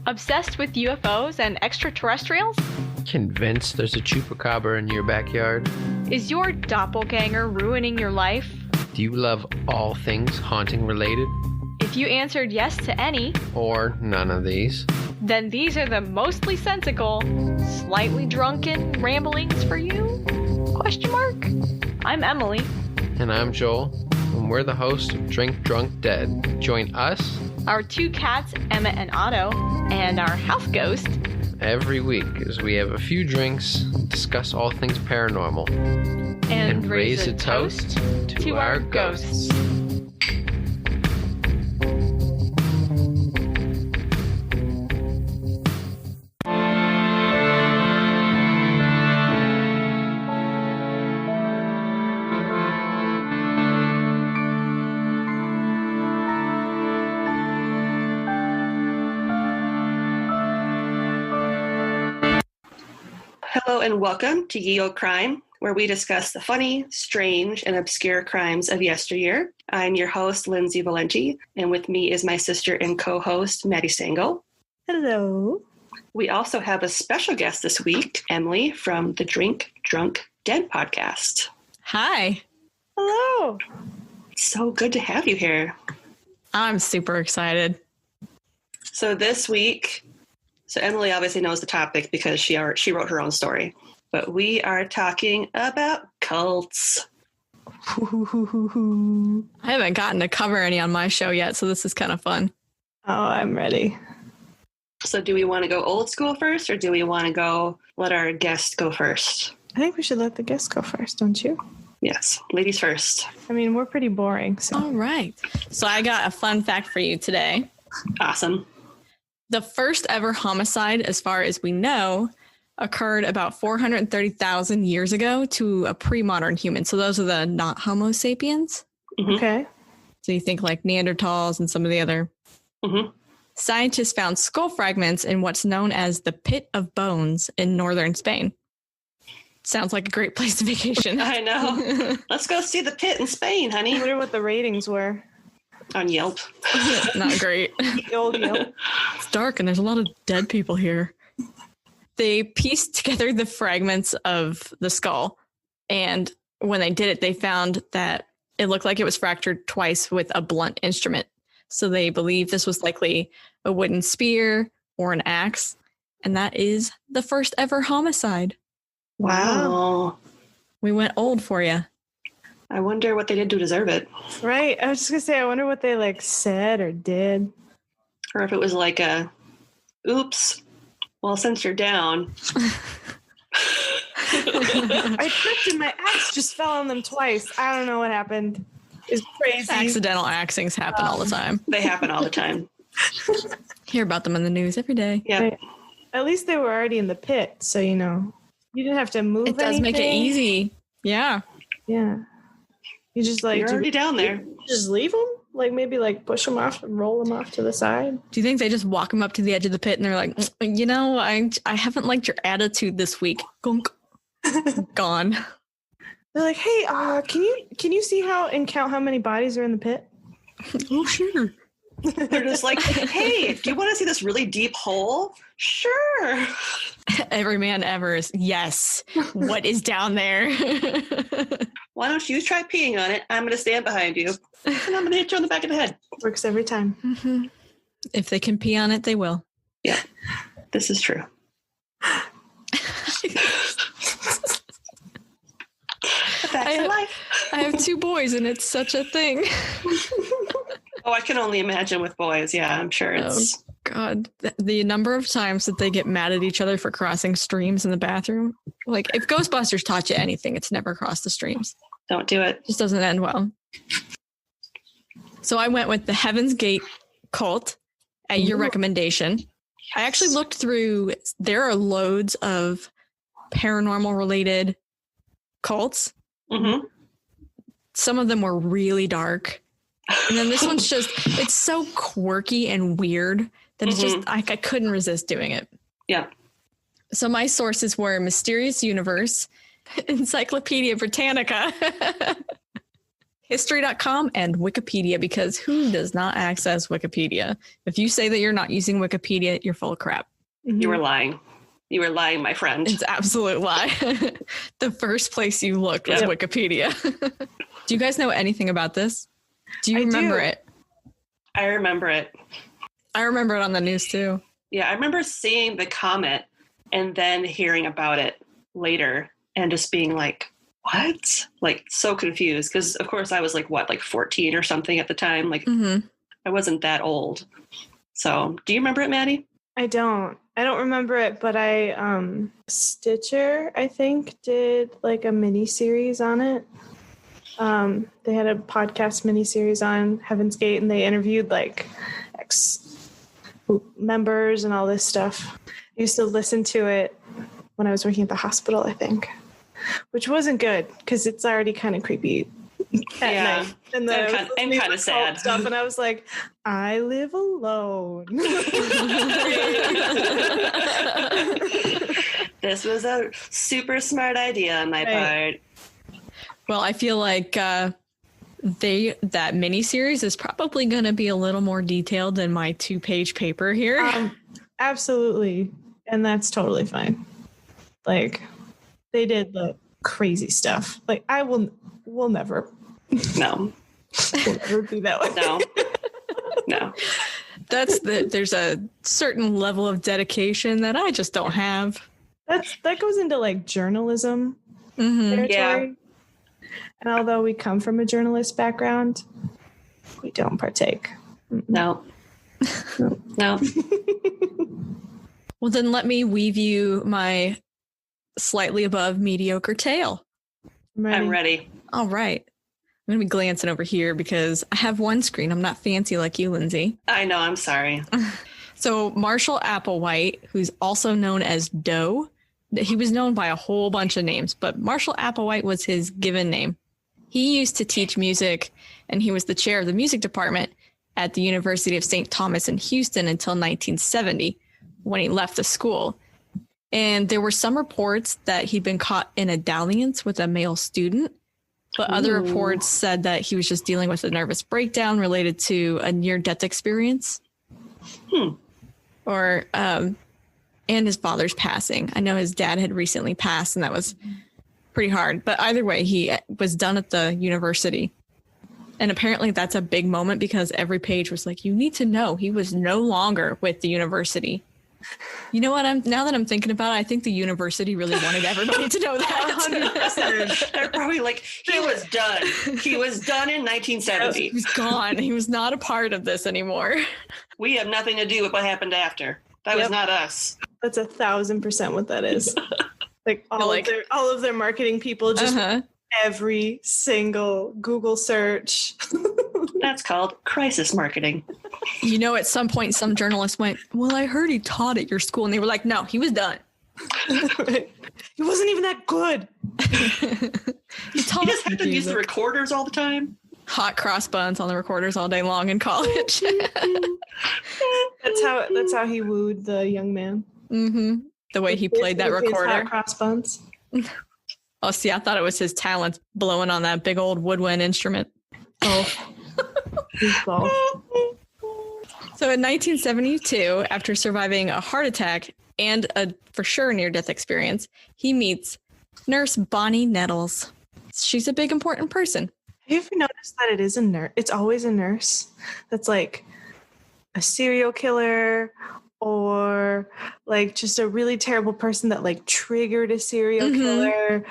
Obsessed with UFOs and extraterrestrials? Convinced there's a chupacabra in your backyard? Is your doppelganger ruining your life? Do you love all things haunting related? If you answered yes to any, or none of these, then these are the mostly sensical, slightly drunken ramblings for you? Question mark? I'm Emily. And I'm Joel, and we're the hosts of Drink Drunk Dead. Join us, our two cats, Emma and Otto, and our house ghost, every week as we have a few drinks, discuss all things paranormal, and raise a toast to our ghosts. Hello and welcome to Ye Olde Crime, where we discuss the funny, strange, and obscure crimes of yesteryear. I'm your host, Lindsay Valenti, and with me is my sister and co-host, Maddie Stengel. Hello. We also have a special guest this week, Emily from the Drink Drunk Dead podcast. Hi. Hello. It's so good to have you here. I'm super excited. So this week, Emily obviously knows the topic because she wrote her own story. But we are talking about cults. I haven't gotten to cover any on my show yet, so this is kind of fun. Oh, I'm ready. So do we want to go old school first, or do we want to let our guest go first? I think we should let the guest go first, don't you? Yes, ladies first. I mean, we're pretty boring. So. All right. So I got a fun fact for you today. Awesome. The first ever homicide, as far as we know, occurred about 430,000 years ago to a pre-modern human. So those are the not Homo sapiens. Mm-hmm. Okay. So you think like Neanderthals and some of the other. Mm-hmm. Scientists found skull fragments in what's known as the Pit of Bones in northern Spain. Sounds like a great place to vacation. I know. Let's go see the pit in Spain, honey. I wonder what the ratings were. On Yelp. Not great. Old Yelp. It's dark and there's a lot of dead people here. They pieced together the fragments of the skull, and when they did it, they found that it looked like it was fractured twice with a blunt instrument. So they believe this was likely a wooden spear or an axe, and that is the first ever homicide. Wow. We went old for you. I wonder what they did to deserve it. Right. I was just going to say, I wonder what they said or did. Or if it was like a, oops, well, since you're down. I tripped and my axe just fell on them twice. I don't know what happened. It's crazy. Accidental axings happen all the time. They happen all the time. Hear about them in the news every day. Yeah. Right. At least they were already in the pit, so you didn't have to move It does make it easy. Yeah. Yeah. You just You're already down there. Just leave them? Maybe push them off and roll them off to the side? Do you think they just walk them up to the edge of the pit and they're like, I haven't liked your attitude this week. Gunk. Gone. They're like, hey, can you see and count how many bodies are in the pit? Oh, sure. They're just like, hey, do you want to see this really deep hole? Sure. Every man ever is, yes. What is down there? Why don't you try peeing on it? I'm going to stand behind you, and I'm going to hit you on the back of the head. Works every time. Mm-hmm. If they can pee on it, they will. Yeah, this is true. I have two boys, and it's such a thing. Oh, I can only imagine with boys. Yeah, I'm sure it's... Oh, God. The number of times that they get mad at each other for crossing streams in the bathroom. If Ghostbusters taught you anything, it's never cross the streams. Don't do it. It just doesn't end well. So I went with the Heaven's Gate cult at your recommendation. I actually looked through. There are loads of paranormal related cults. Mm-hmm. Some of them were really dark. And then this one's it's so quirky and weird that it's just, I couldn't resist doing it. Yeah. So my sources were Mysterious Universe, Encyclopedia Britannica, History.com and Wikipedia, because who does not access Wikipedia? If you say that you're not using Wikipedia, you're full of crap. You were lying. You were lying, my friend. It's an absolute lie. The first place you looked was Wikipedia. Do you guys know anything about this? Do you remember it? I remember it. I remember it on the news too. Yeah, I remember seeing the comet and then hearing about it later and just being like, what? Like, so confused. Because, of course, I was like, 14 or something at the time. Like, I wasn't that old. So, do you remember it, Maddie? I don't remember it, but Stitcher, I think, did like a mini series on it. They had a podcast mini series on Heaven's Gate, and they interviewed like ex-members and all this stuff. I used to listen to it when I was working at the hospital, I think, which wasn't good because it's already kind of creepy at night. And then and kind of sad stuff, and I was like, I live alone. This was a super smart idea on my part. Well, I feel like that miniseries is probably going to be a little more detailed than my 2-page paper here. Absolutely, and that's totally fine. Like, they did the crazy stuff. Like, we'll never. No. We'll never be that way. No. There's a certain level of dedication that I just don't have. That goes into like journalism territory. Yeah. And although we come from a journalist background, we don't partake. No. Well, then let me weave you my slightly above mediocre tale. I'm ready. All right. I'm going to be glancing over here because I have one screen. I'm not fancy like you, Lindsay. I know. I'm sorry. So Marshall Applewhite, who's also known as Doe, he was known by a whole bunch of names, but Marshall Applewhite was his given name. He used to teach music, and he was the chair of the music department at the University of St. Thomas in Houston until 1970, when he left the school. And there were some reports that he'd been caught in a dalliance with a male student, but other reports said that he was just dealing with a nervous breakdown related to a near-death experience. Or, and his father's passing. I know his dad had recently passed, and that was pretty hard. But either way, he was done at the university. And apparently that's a big moment because every page was like, you need to know he was no longer with the university. You know what? Now that I'm thinking about it, I think the university really wanted everybody to know that. 100%. They're probably like, he was done. He was done in 1970. He was gone. He was not a part of this anymore. We have nothing to do with what happened after. That was not us. That's 1,000% what that is. Like all of their marketing people just every single Google search. That's called crisis marketing. You know, at some point, some journalists went, well, I heard he taught at your school. And they were like, no, he was done. Right. He wasn't even that good. He just had to use the recorders all the time. Hot cross buns on the recorders all day long in college. That's how he wooed the young man. The way he played that recorder. Hot cross buns. Oh, see, I thought it was his talent blowing on that big old woodwind instrument. Oh. So in 1972, after surviving a heart attack and a for sure near-death experience, he meets Nurse Bonnie Nettles. She's a big, important person. Have you ever noticed that it is a nurse? It's always a nurse that's like a serial killer or like just a really terrible person that like triggered a serial killer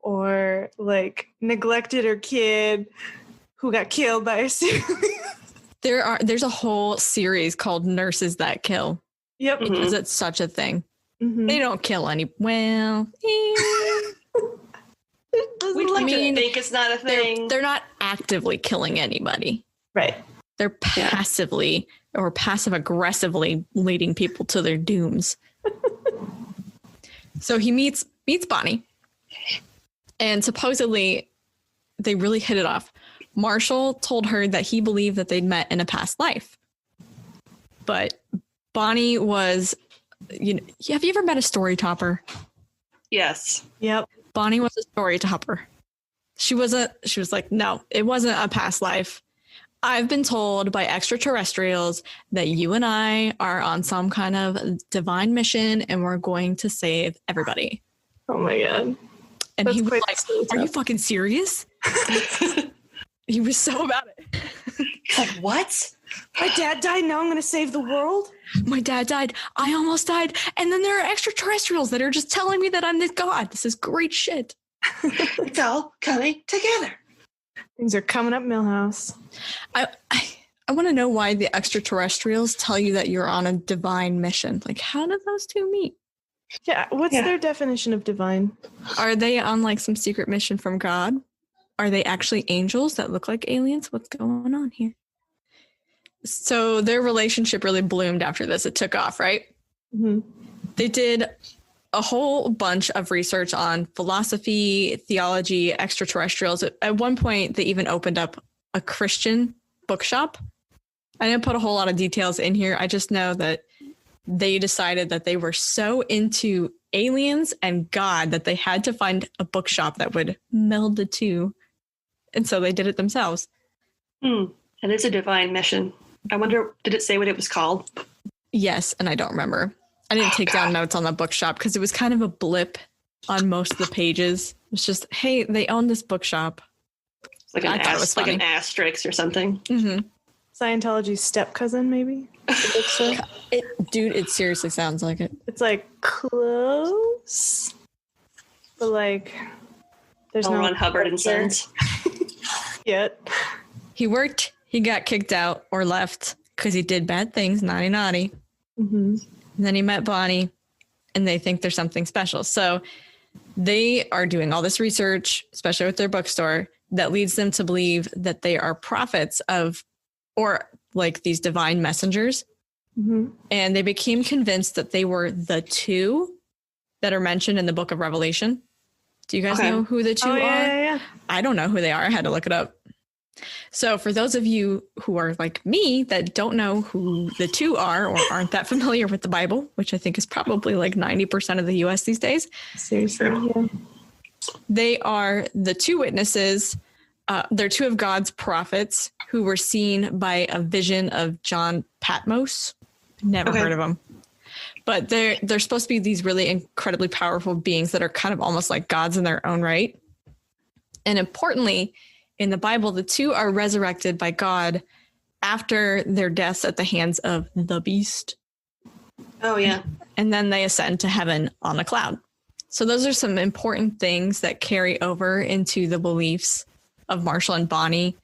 or like neglected her kid who got killed by a serial killer. There's a whole series called Nurses That Kill. Yep. Because it's such a thing. They don't kill any. Well, we like to think it's not a thing. They're not actively killing anybody. Right. They're passively or passive aggressively leading people to their dooms. So he meets Bonnie, and supposedly they really hit it off. Marshall told her that he believed that they'd met in a past life. But Bonnie was, have you ever met a story topper? Yes. Yep. Bonnie was a story topper. She was like, no, it wasn't a past life. I've been told by extraterrestrials that you and I are on some kind of divine mission and we're going to save everybody. Oh my God. And That's he was quite like, are you fucking serious? He was so about it. He's like, what? My dad died. Now I'm going to save the world. My dad died. I almost died. And then there are extraterrestrials that are just telling me that I'm this god. This is great shit. It's all coming together. Things are coming up, Millhouse. I want to know why the extraterrestrials tell you that you're on a divine mission. Like, how did those two meet? Yeah. What's their definition of divine? Are they on like some secret mission from God? Are they actually angels that look like aliens? What's going on here? So their relationship really bloomed after this. It took off, right? Mm-hmm. They did a whole bunch of research on philosophy, theology, extraterrestrials. At one point, they even opened up a Christian bookshop. I didn't put a whole lot of details in here. I just know that they decided that they were so into aliens and God that they had to find a bookshop that would meld the two. And so they did it themselves. That is a divine mission. I wonder, did it say what it was called? Yes, and I don't remember. I didn't take down notes on the bookshop because it was kind of a blip on most of the pages. It's just, hey, they own this bookshop. It's like an asterisk or something. Mm-hmm. Scientology's step cousin, maybe? It seriously sounds like it. It's like close, but like there's L. no Ron Hubbard and Sons. Yet. He worked, he got kicked out or left because he did bad things, naughty. Mm-hmm. And then he met Bonnie and they think there's something special. So they are doing all this research, especially with their bookstore, that leads them to believe that they are prophets of, or like these divine messengers. Mm-hmm. And they became convinced that they were the two that are mentioned in the book of Revelation. Do you guys know who the two are? Yeah. I don't know who they are. I had to look it up. So for those of you who are like me that don't know who the two are or aren't that familiar with the Bible, which I think is probably like 90% of the US these days. Seriously, yeah. They are the two witnesses. They're two of God's prophets who were seen by a vision of John Patmos. Never heard of them. But they're supposed to be these really incredibly powerful beings that are kind of almost like gods in their own right. And importantly, in the Bible, the two are resurrected by God after their deaths at the hands of the beast. Oh, yeah. And then they ascend to heaven on a cloud. So those are some important things that carry over into the beliefs of Marshall and Bonnie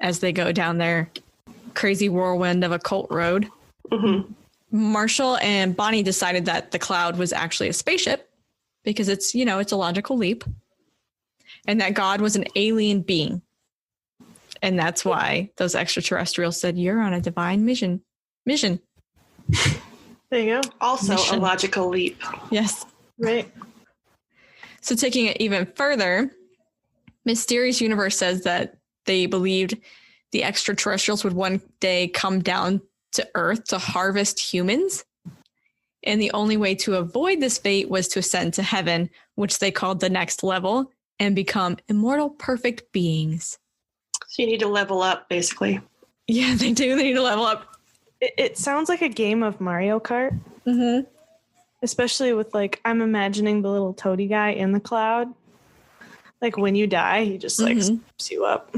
as they go down their crazy whirlwind of a cult road. Mm-hmm. Marshall and Bonnie decided that the cloud was actually a spaceship because it's a logical leap, and that God was an alien being. And that's why those extraterrestrials said, you're on a divine mission. There you go. Also a logical leap. Yes. Right. So taking it even further, Mysterious Universe says that they believed the extraterrestrials would one day come down to Earth to harvest humans. And the only way to avoid this fate was to ascend to heaven, which they called the next level, and become immortal, perfect beings. So you need to level up, basically. Yeah, they do. They need to level up. It sounds like a game of Mario Kart. Mm-hmm. Especially with like, I'm imagining the little toady guy in the cloud. Like when you die, he just like scoops you up.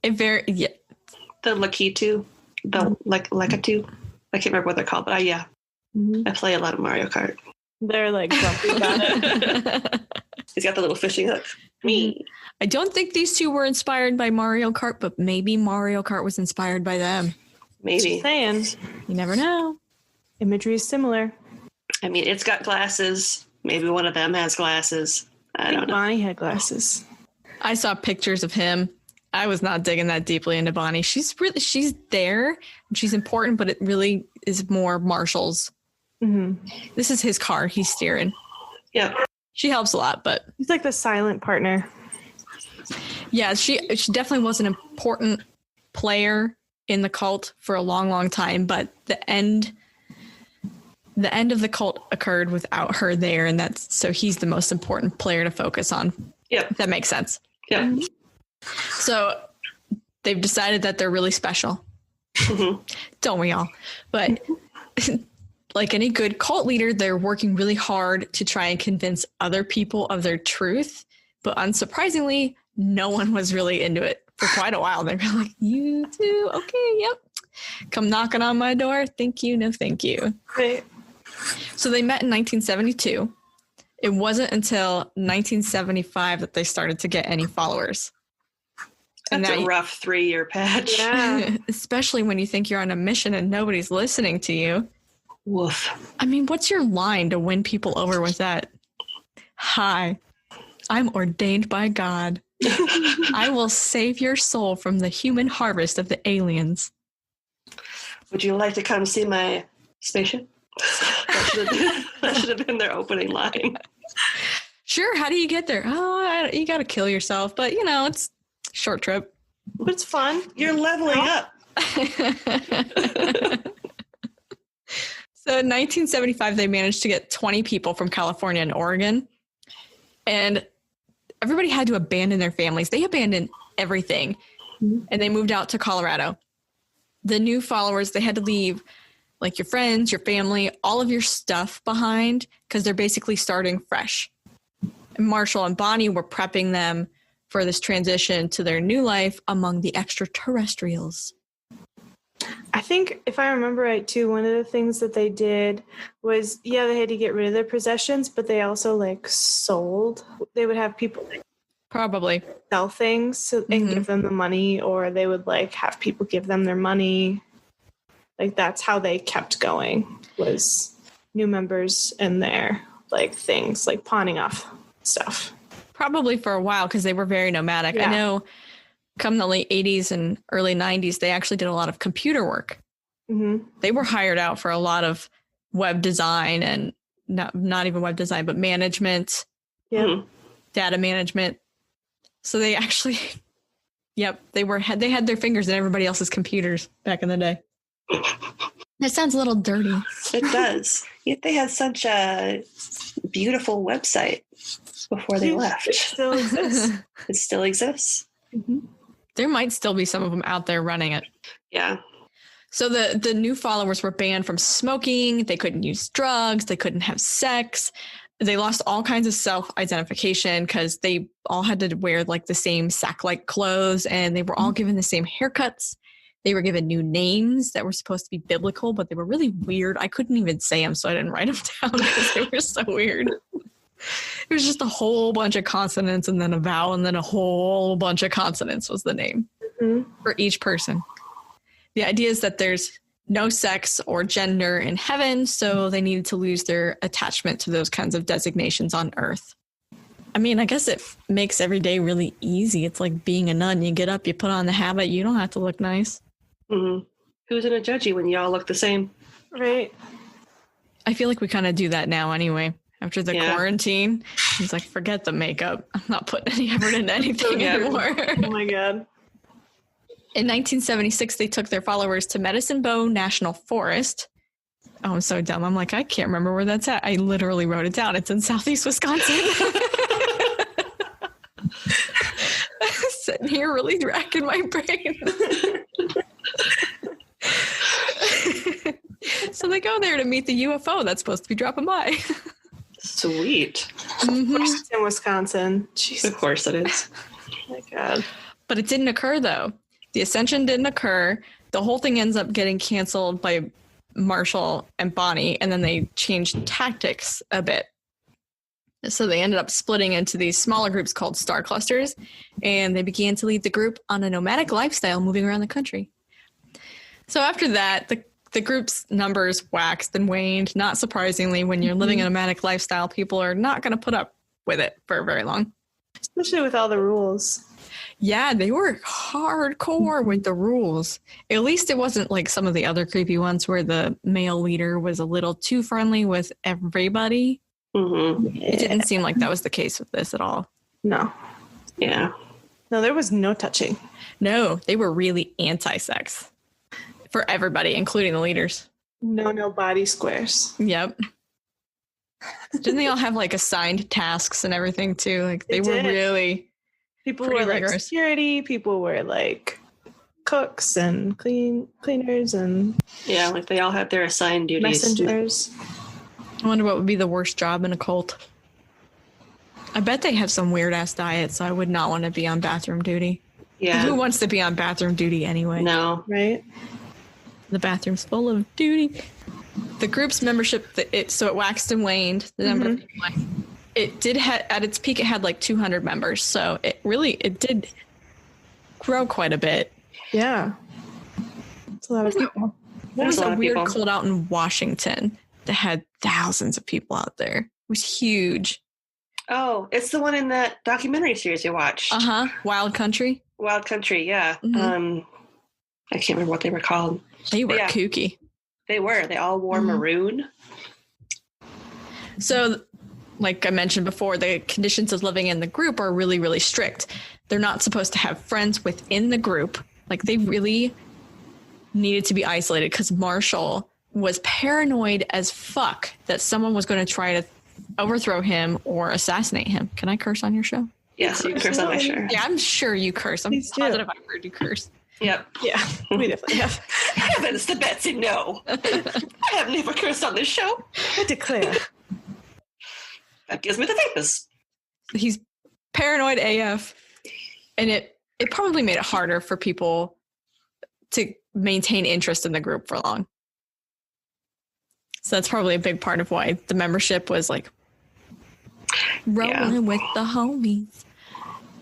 The Lakitu. The Lakitu. I can't remember what they're called, but I play a lot of Mario Kart. They're like grumpy about it. He's got the little fishing hook. Me. I don't think these two were inspired by Mario Kart, but maybe Mario Kart was inspired by them. Maybe. Just saying. You never know. Imagery is similar. I mean, it's got glasses. Maybe one of them has glasses. I don't know. Bonnie had glasses. I saw pictures of him. I was not digging that deeply into Bonnie. She's there and she's important, but it really is more Marshall's. Mm-hmm. This is his car. He's steering. Yeah. She helps a lot, but he's like the silent partner. Yeah, she definitely was an important player in the cult for a long, long time, but the end of the cult occurred without her there, and so he's the most important player to focus on. Yep. If that makes sense. Yeah. So they've decided that they're really special. Don't we all? But like any good cult leader, they're working really hard to try and convince other people of their truth. But unsurprisingly, no one was really into it for quite a while. They were like, you too? Okay, yep. Come knocking on my door. Thank you. No, thank you. Right. So they met in 1972. It wasn't until 1975 that they started to get any followers. That's a rough 3-year patch. Yeah. Especially when you think you're on a mission and nobody's listening to you. Woof. I mean, what's your line to win people over with that? Hi, I'm ordained by God. I will save your soul from the human harvest of the aliens. Would you like to come see my spaceship? That should have been their opening line. Sure, how do you get there? Oh, you got to kill yourself, but you know, it's a short trip. But it's fun. You're leveling up. So in 1975, they managed to get 20 people from California and Oregon. And everybody had to abandon their families. They abandoned everything. And they moved out to Colorado. The new followers, they had to leave like your friends, your family, all of your stuff behind because they're basically starting fresh. And Marshall and Bonnie were prepping them for this transition to their new life among the extraterrestrials. I think if I remember right too, one of the things that they did was, they had to get rid of their possessions, but they also like sold. They would have people Probably sell things and give them the money, or they would like have people give them their money. Like that's how they kept going, was new members and their like things, like pawning off stuff. Probably for a while because they were very nomadic. Yeah. I know come the late 80s and early 90s, they actually did a lot of computer work. Mm-hmm. They were hired out for a lot of web design and not even web design, but management, data management. So they actually, they had their fingers in everybody else's computers back in the day. That sounds a little dirty. It does. Yet they had such a beautiful website before they left. It still exists. It still exists. Mm-hmm. There might still be some of them out there running it. Yeah. So the new followers were banned from smoking. They couldn't use drugs. They couldn't have sex. They lost all kinds of self-identification because they all had to wear like the same sack-like clothes, and they were all given the same haircuts. They were given new names that were supposed to be biblical, but they were really weird. I couldn't even say them, so I didn't write them down because they were so weird. It was just a whole bunch of consonants and then a vowel and then a whole bunch of consonants was the name for each person. The idea is that there's no sex or gender in heaven, so they needed to lose their attachment to those kinds of designations on earth. I mean, I guess it makes every day really easy. It's like being a nun. You get up, you put on the habit. You don't have to look nice. Mm-hmm. Who's going to judge you when you all look the same? Right. I feel like we kind of do that now anyway. After the quarantine, he's like, forget the makeup. I'm not putting any effort into anything anymore. Oh my God. In 1976, they took their followers to Medicine Bow National Forest. Oh, I'm so dumb. I'm like, I can't remember where that's at. I literally wrote it down. It's in southeast Wisconsin. Sitting here really racking my brain. So they go there to meet the UFO that's supposed to be dropping by. Sweet. Mm-hmm. It's in Wisconsin. Jesus. Of course it is. Oh my God. But it didn't occur, though. The ascension didn't occur. The whole thing ends up getting canceled by Marshall and Bonnie, and then they changed tactics a bit. So they ended up splitting into these smaller groups called star clusters, and they began to lead the group on a nomadic lifestyle moving around the country. So after that, the group's numbers waxed and waned. Not surprisingly, when you're living a nomadic lifestyle, people are not going to put up with it for very long. Especially with all the rules. Yeah, they were hardcore with the rules. At least it wasn't like some of the other creepy ones where the male leader was a little too friendly with everybody. Mm-hmm. It didn't seem like that was the case with this at all. No. Yeah. No, there was no touching. No, they were really anti-sex for everybody, including the leaders. No body squares. Yep. Didn't they all have like assigned tasks and everything too? Like they were really... People Pretty were like rigorous. security, people were like cooks and cleaners and Yeah, like they all had their assigned duties. messengers. I wonder what would be the worst job in a cult. I bet they have some weird ass diet, so I would not want to be on bathroom duty. Yeah. Who wants to be on bathroom duty anyway? No. Right? The bathroom's full of duty. The group's membership, so it waxed and waned. The number of people. It did at its peak, it had like 200 members. So it did grow quite a bit. Yeah. It's a lot of people. There was There's a lot a of weird people. cult out in Washington that had thousands of people out there. It was huge. Oh, it's the one in that documentary series you watched. Wild Country. Wild Country, yeah. Mhm. I can't remember what they were called. They were Yeah. kooky. They were. They all wore maroon. So, like I mentioned before, the conditions of living in the group are really, really strict. They're not supposed to have friends within the group. Like, they really needed to be isolated because Marshall was paranoid as fuck that someone was going to try to overthrow him or assassinate him. Can I curse on your show? Yes, you curse on my shirt. Yeah, I'm sure you curse. I'm Please do. positive I heard you curse. Yep. Yeah, we definitely have. Heavens to Betsy, no. I have never cursed on this show. I declare. That gives me the vapors. He's paranoid AF, and it probably made it harder for people to maintain interest in the group for long. So that's probably a big part of why the membership was like rolling with the homies.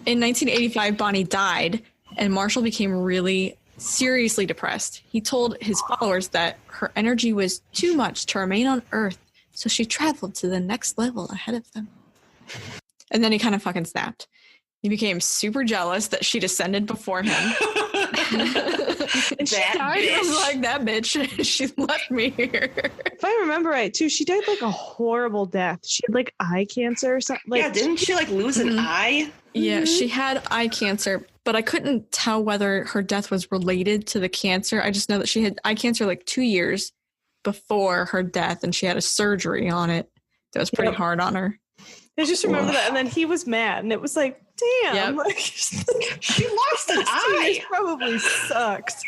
In 1985, Bonnie died, and Marshall became really seriously depressed. He told his followers that her energy was too much to remain on Earth, so she traveled to the next level ahead of them. And then he kind of fucking snapped. He became super jealous that she descended before him. And she That died. It was bitch. like, that bitch, she left me here. If I remember right, too, she died like a horrible death. She had like eye cancer or something. Like, Yeah, didn't she like lose an eye? Yeah, she had eye cancer, but I couldn't tell whether her death was related to the cancer. I just know that she had eye cancer like 2 years before her death, and she had a surgery on it that was pretty hard on her. I just remember that. And then he was mad, and it was like, damn. Yep. Like, She lost an this eye. probably sucks.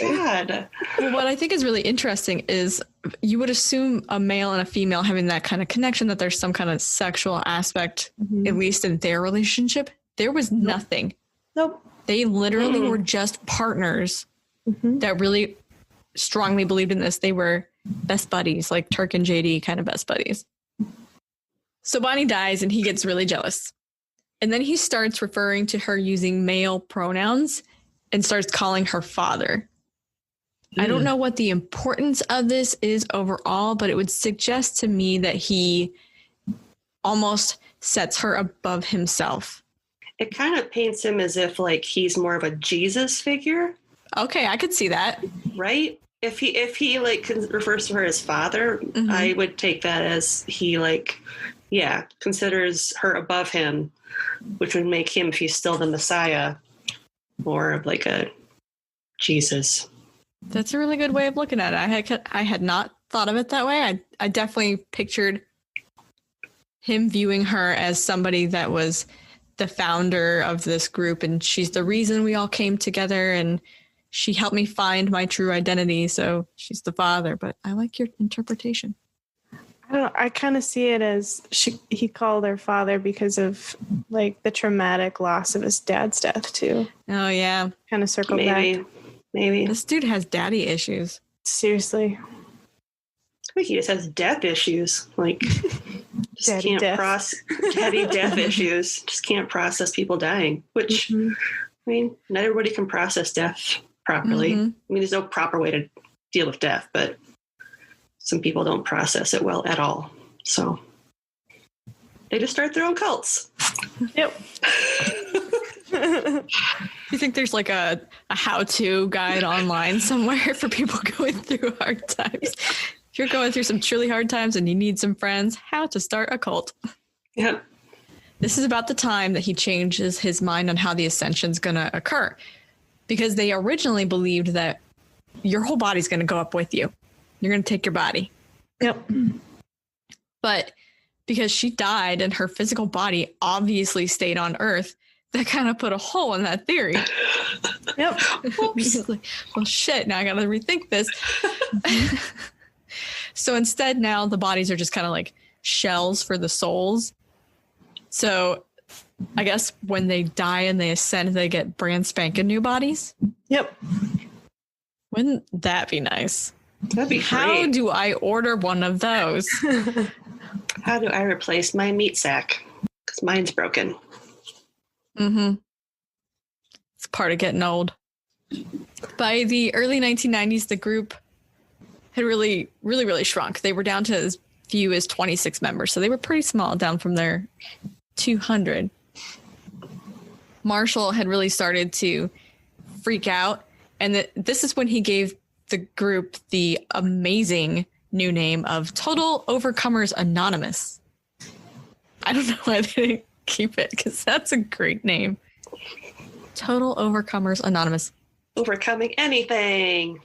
God. Well, what I think is really interesting is you would assume a male and a female having that kind of connection, that there's some kind of sexual aspect, at least in their relationship. There was nothing. Nope. They literally were just partners that really strongly believed in this. They were best buddies, like Turk and JD kind of best buddies. So Bonnie dies and he gets really jealous. And then he starts referring to her using male pronouns and starts calling her father. I don't know what the importance of this is overall, but it would suggest to me that he almost sets her above himself. It kind of paints him as if like he's more of a Jesus figure, Okay, I could see that. right? If he like refers to her as father, I would take that as he like, yeah, considers her above him, which would make him, if he's still the Messiah, more of like a Jesus. That's a really good way of looking at it. I had not thought of it that way. I definitely pictured him viewing her as somebody that was the founder of this group, and she's the reason we all came together, and she helped me find my true identity. So she's the father, but I like your interpretation. I don't know. I kind of see it as he called her father because of like the traumatic loss of his dad's death too. Oh yeah, Kind of circled Maybe. back. Maybe. this dude has daddy issues. Seriously. I think he just has death issues. Like, just Daddy can't death. process daddy death issues. Just can't process people dying, which, I mean, not everybody can process death properly. I mean, there's no proper way to deal with death, but some people don't process it well at all. So they just start their own cults. Yep. You think there's like a how-to guide online somewhere for people going through hard times? If you're going through some truly hard times and you need some friends, how to start a cult. Yeah. This is about the time that he changes his mind on how the ascension's going to occur, because they originally believed that your whole body's going to go up with you. You're going to take your body. Yep. But because she died and her physical body obviously stayed on Earth, that kind of put a hole in that theory. Yep. He's like, well, shit, now I got to rethink this. So instead, now the bodies are just kind of like shells for the souls. So I guess when they die and they ascend, they get brand spanking new bodies. Yep. Wouldn't that be nice? That'd be How great. do I order one of those? How do I replace my meat sack? Because mine's broken. Mm-hmm. It's part of getting old. By the early 1990s, the group had really shrunk. They were down to as few as 26 members. So they were pretty small, down from their 200. Marshall had really started to freak out. And this is when he gave the group the amazing new name of Total Overcomers Anonymous. I don't know why they didn't keep it, because that's a great name. Total Overcomers Anonymous. Overcoming anything.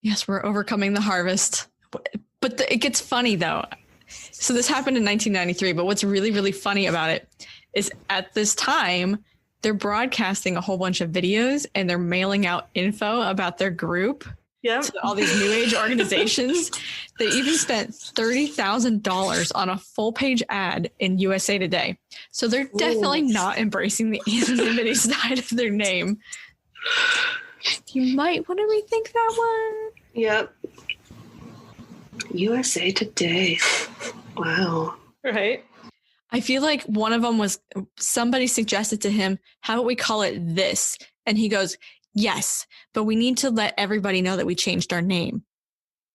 Yes, we're overcoming the harvest. But it gets funny, though. So this happened in 1993, but what's really funny about it is at this time, they're broadcasting a whole bunch of videos and they're mailing out info about their group Yep. to all these new age organizations. They even spent $30,000 on a full page ad in USA Today. So they're definitely not embracing the anonymity side of their name. You might want to rethink that one. Yep. USA Today. Wow. Right. I feel like one of them was somebody suggested to him, how about we call it this? And he goes, yes, but we need to let everybody know that we changed our name.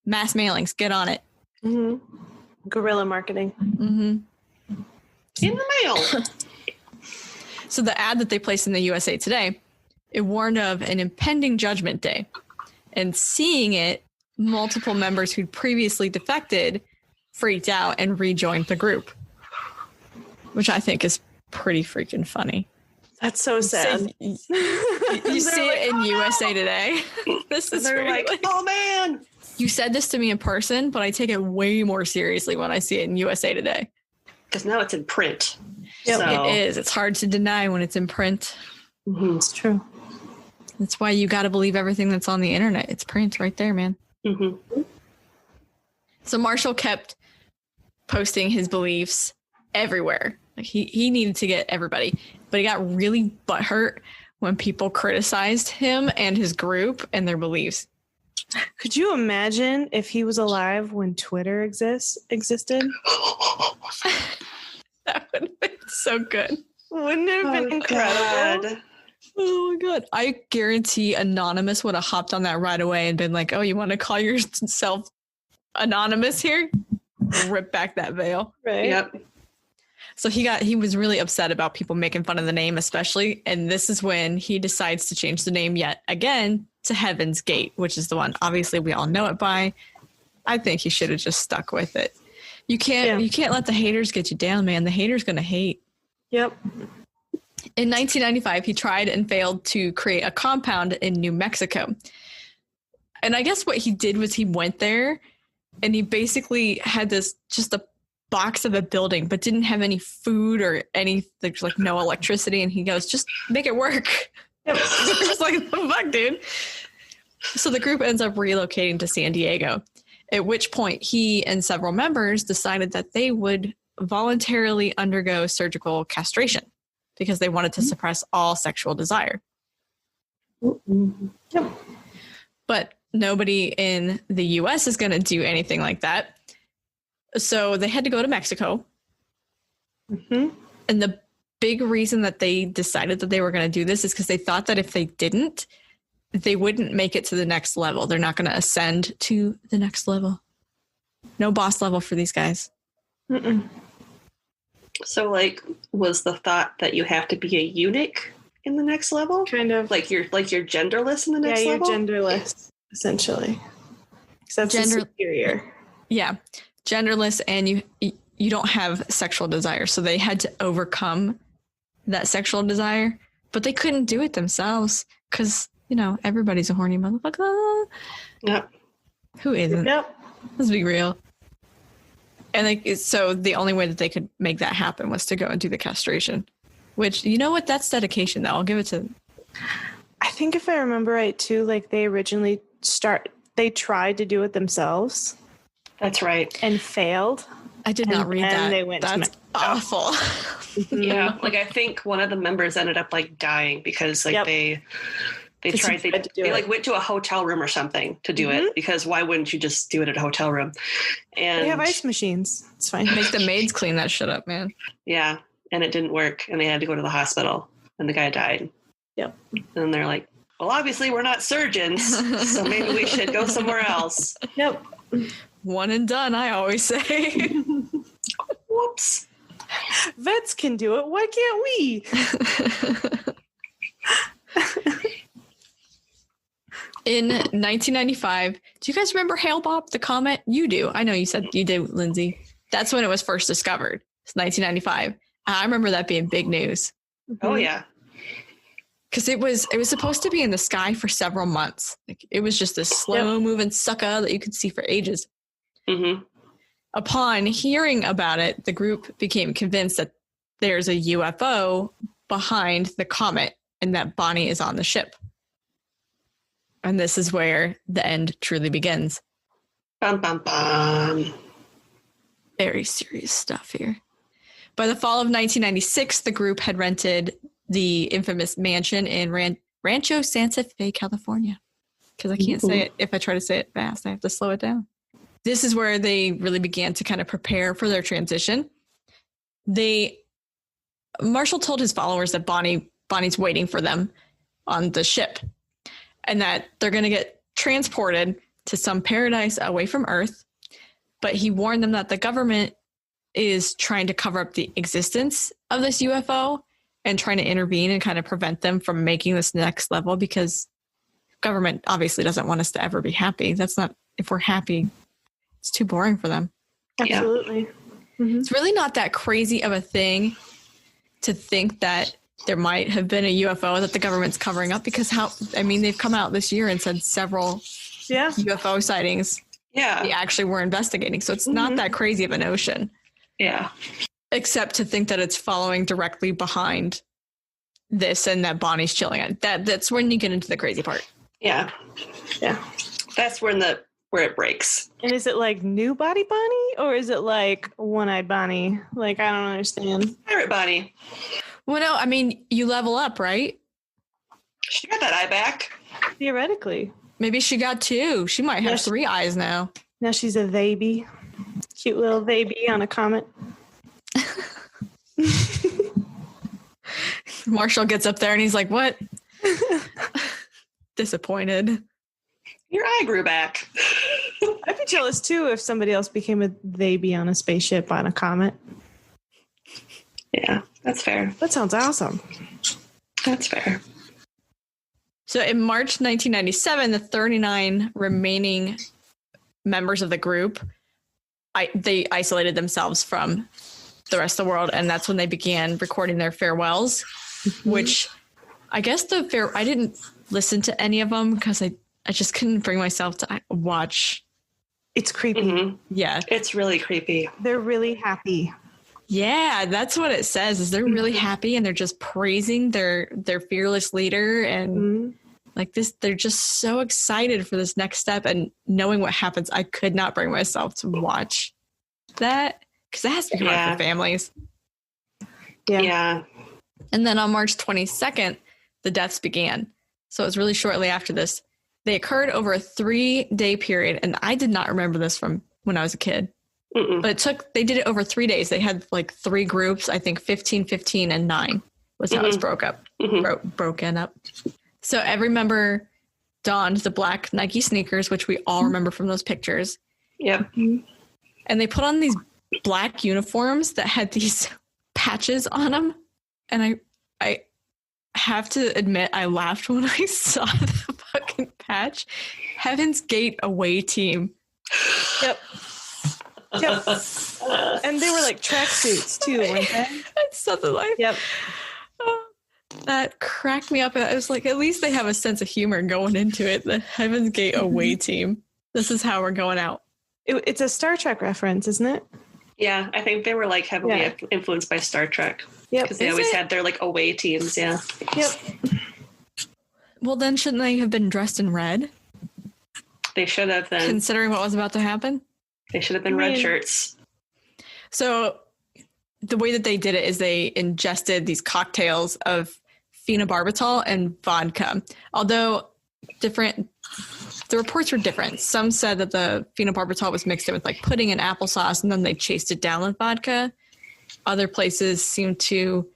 Mass mailings, get on it. Mm-hmm. Guerrilla marketing. Mm-hmm. In the mail. So the ad that they placed in the USA Today, it warned of an impending judgment day. And seeing it, multiple members who'd previously defected freaked out and rejoined the group, which I think is pretty freaking funny. That's so sad. You see like, it in "Oh, USA no." Today. This is They're really like, oh man. You said this to me in person, but I take it way more seriously when I see it in USA Today. Because now it's in print. Yep. So, It is. It's hard to deny when it's in print. mhm, It's true. That's why you got to believe everything that's on the internet. It's print right there, man. mhm. So Marshall kept posting his beliefs everywhere. Like he needed to get everybody, but he got really butthurt when people criticized him and his group and their beliefs. Could you imagine if he was alive when Twitter existed? That would have been so good. Wouldn't it have been incredible? God. Oh my God. I guarantee Anonymous would have hopped on that right away and been like, oh, you want to call yourself Anonymous here? Rip back that veil. Right. Yep. So he was really upset about people making fun of the name, especially. And this is when he decides to change the name yet again to Heaven's Gate, which is the one obviously we all know it by. I think he should have just stuck with it. You can't let the haters get you down, man. The haters gonna hate. Yep. In 1995, he tried and failed to create a compound in New Mexico. And I guess what he did was he went there and he basically had this just a box of a building, but didn't have any food or any, there's like no electricity. And he goes, just make it work. Yep. Just like, the fuck, dude. So the group ends up relocating to San Diego, at which point he and several members decided that they would voluntarily undergo surgical castration because they wanted to suppress all sexual desire. Yep. But nobody in the US is going to do anything like that. So they had to go to Mexico. Mm-hmm. And the big reason that they decided that they were going to do this is because they thought that if they didn't, they wouldn't make it to the next level. They're not going to ascend to the next level. No boss level for these guys. Mm-mm. So, like, was the thought that you have to be a eunuch in the next level? Kind of. Like you're genderless in the next you're level? genderless, essentially. Except superior. Yeah. Genderless, and you don't have sexual desire. So they had to overcome that sexual desire, but they couldn't do it themselves because, you know, everybody's a horny motherfucker. Yep. Who isn't? Yep. Let's be real. And so the only way that they could make that happen was to go and do the castration, Which, you know what? That's dedication, though. I'll give it to them. I think if I remember right, too, like they originally they tried to do it themselves. That's right. And failed. I did not read that. They went That's awful. Yeah, like I think one of the members ended up like dying because like they tried to do it. Like went to a hotel room or something to do it, because why wouldn't you just do it at a hotel room? And they have ice machines. It's fine. Make the maids clean that shit up, man. Yeah, and it didn't work, and they had to go to the hospital, and the guy died. Yep. And they're like, well, obviously we're not surgeons, so maybe we should go somewhere else. Yep. One and done, I always say. Whoops. Vets can do it. Why can't we? In 1995, do you guys remember Hale Bopp, the comet? You do. I know you said you do, Lindsay. That's when it was first discovered. It's 1995. I remember that being big news. Oh, yeah. Because it was supposed to be in the sky for several months. Like, it was just this slow-moving sucker that you could see for ages. Mm-hmm. Upon hearing about it, the group became convinced that there's a UFO behind the comet and that Bonnie is on the ship. And this is where the end truly begins. Bum, bum, bum. Very serious stuff here. By the fall of 1996, the group had rented the infamous mansion in Rancho Santa Fe, California. Because I can't say it. If I try to say it fast, I have to slow it down. This is where they really began to kind of prepare for their transition. Marshall told his followers that Bonnie's waiting for them on the ship and that they're going to get transported to some paradise away from Earth. But he warned them that the government is trying to cover up the existence of this UFO and trying to intervene and kind of prevent them from making this next level, because government obviously doesn't want us to ever be happy. That's not, if we're happy, it's too boring for them. Absolutely. Mm-hmm. It's really not that crazy of a thing to think that there might have been a UFO that the government's covering up, because they've come out this year and said several UFO sightings. Yeah. They actually were investigating. So it's not that crazy of a notion. Yeah. Except to think that it's following directly behind this and that Bonnie's chilling on. That's when you get into the crazy part. Yeah. Yeah. That's where it breaks. And is it like new body Bonnie, or is it like one-eyed Bonnie? Like, I don't understand. Pirate Bonnie. Well, no, I mean, you level up, right? She got that eye back. Theoretically. Maybe she got 2. She might have 3 eyes now. Now she's a baby. Cute little baby on a comet. Marshall gets up there and he's like, what? Disappointed. Your eye grew back. I'd be jealous too if somebody else became a baby on a spaceship on a comet. Yeah, that's fair. That sounds awesome. That's fair. So in March 1997, the 39 remaining members of the group, they isolated themselves from the rest of the world, and that's when they began recording their farewells, which I guess I didn't listen to any of them because I just couldn't bring myself to watch. It's creepy. Mm-hmm. Yeah. It's really creepy. They're really happy. Yeah, that's what it says, is they're really happy and they're just praising their fearless leader and like this, they're just so excited for this next step, and knowing what happens, I could not bring myself to watch that because it has to be hard for families. Yeah. And then on March 22nd, the deaths began. So it was really shortly after this. They occurred over a 3-day period, and I did not remember this from when I was a kid. Mm-mm. But they did it over 3 days. They had like 3 groups, I think 15, 15, and 9 was how it's broken up. So every member donned the black Nike sneakers, which we all remember from those pictures. Yep. And they put on these black uniforms that had these patches on them. And I have to admit, I laughed when I saw the fucking patch. Heaven's Gate away team. Yep. And they were like tracksuits too, weren't they? It's something like Yep. That cracked me up. I was like, at least they have a sense of humor going into it. The Heaven's Gate away team. This is how we're going out. It's a Star Trek reference, isn't it? Yeah, I think they were like heavily influenced by Star Trek. Yep. Because they always had their like away teams. Yeah. Yep. Well, then shouldn't they have been dressed in red? They should have been. Considering what was about to happen? They should have been red shirts. So the way that they did it is they ingested these cocktails of phenobarbital and vodka. Although the reports were different. Some said that the phenobarbital was mixed in with like pudding and applesauce, and then they chased it down with vodka. Other places seem to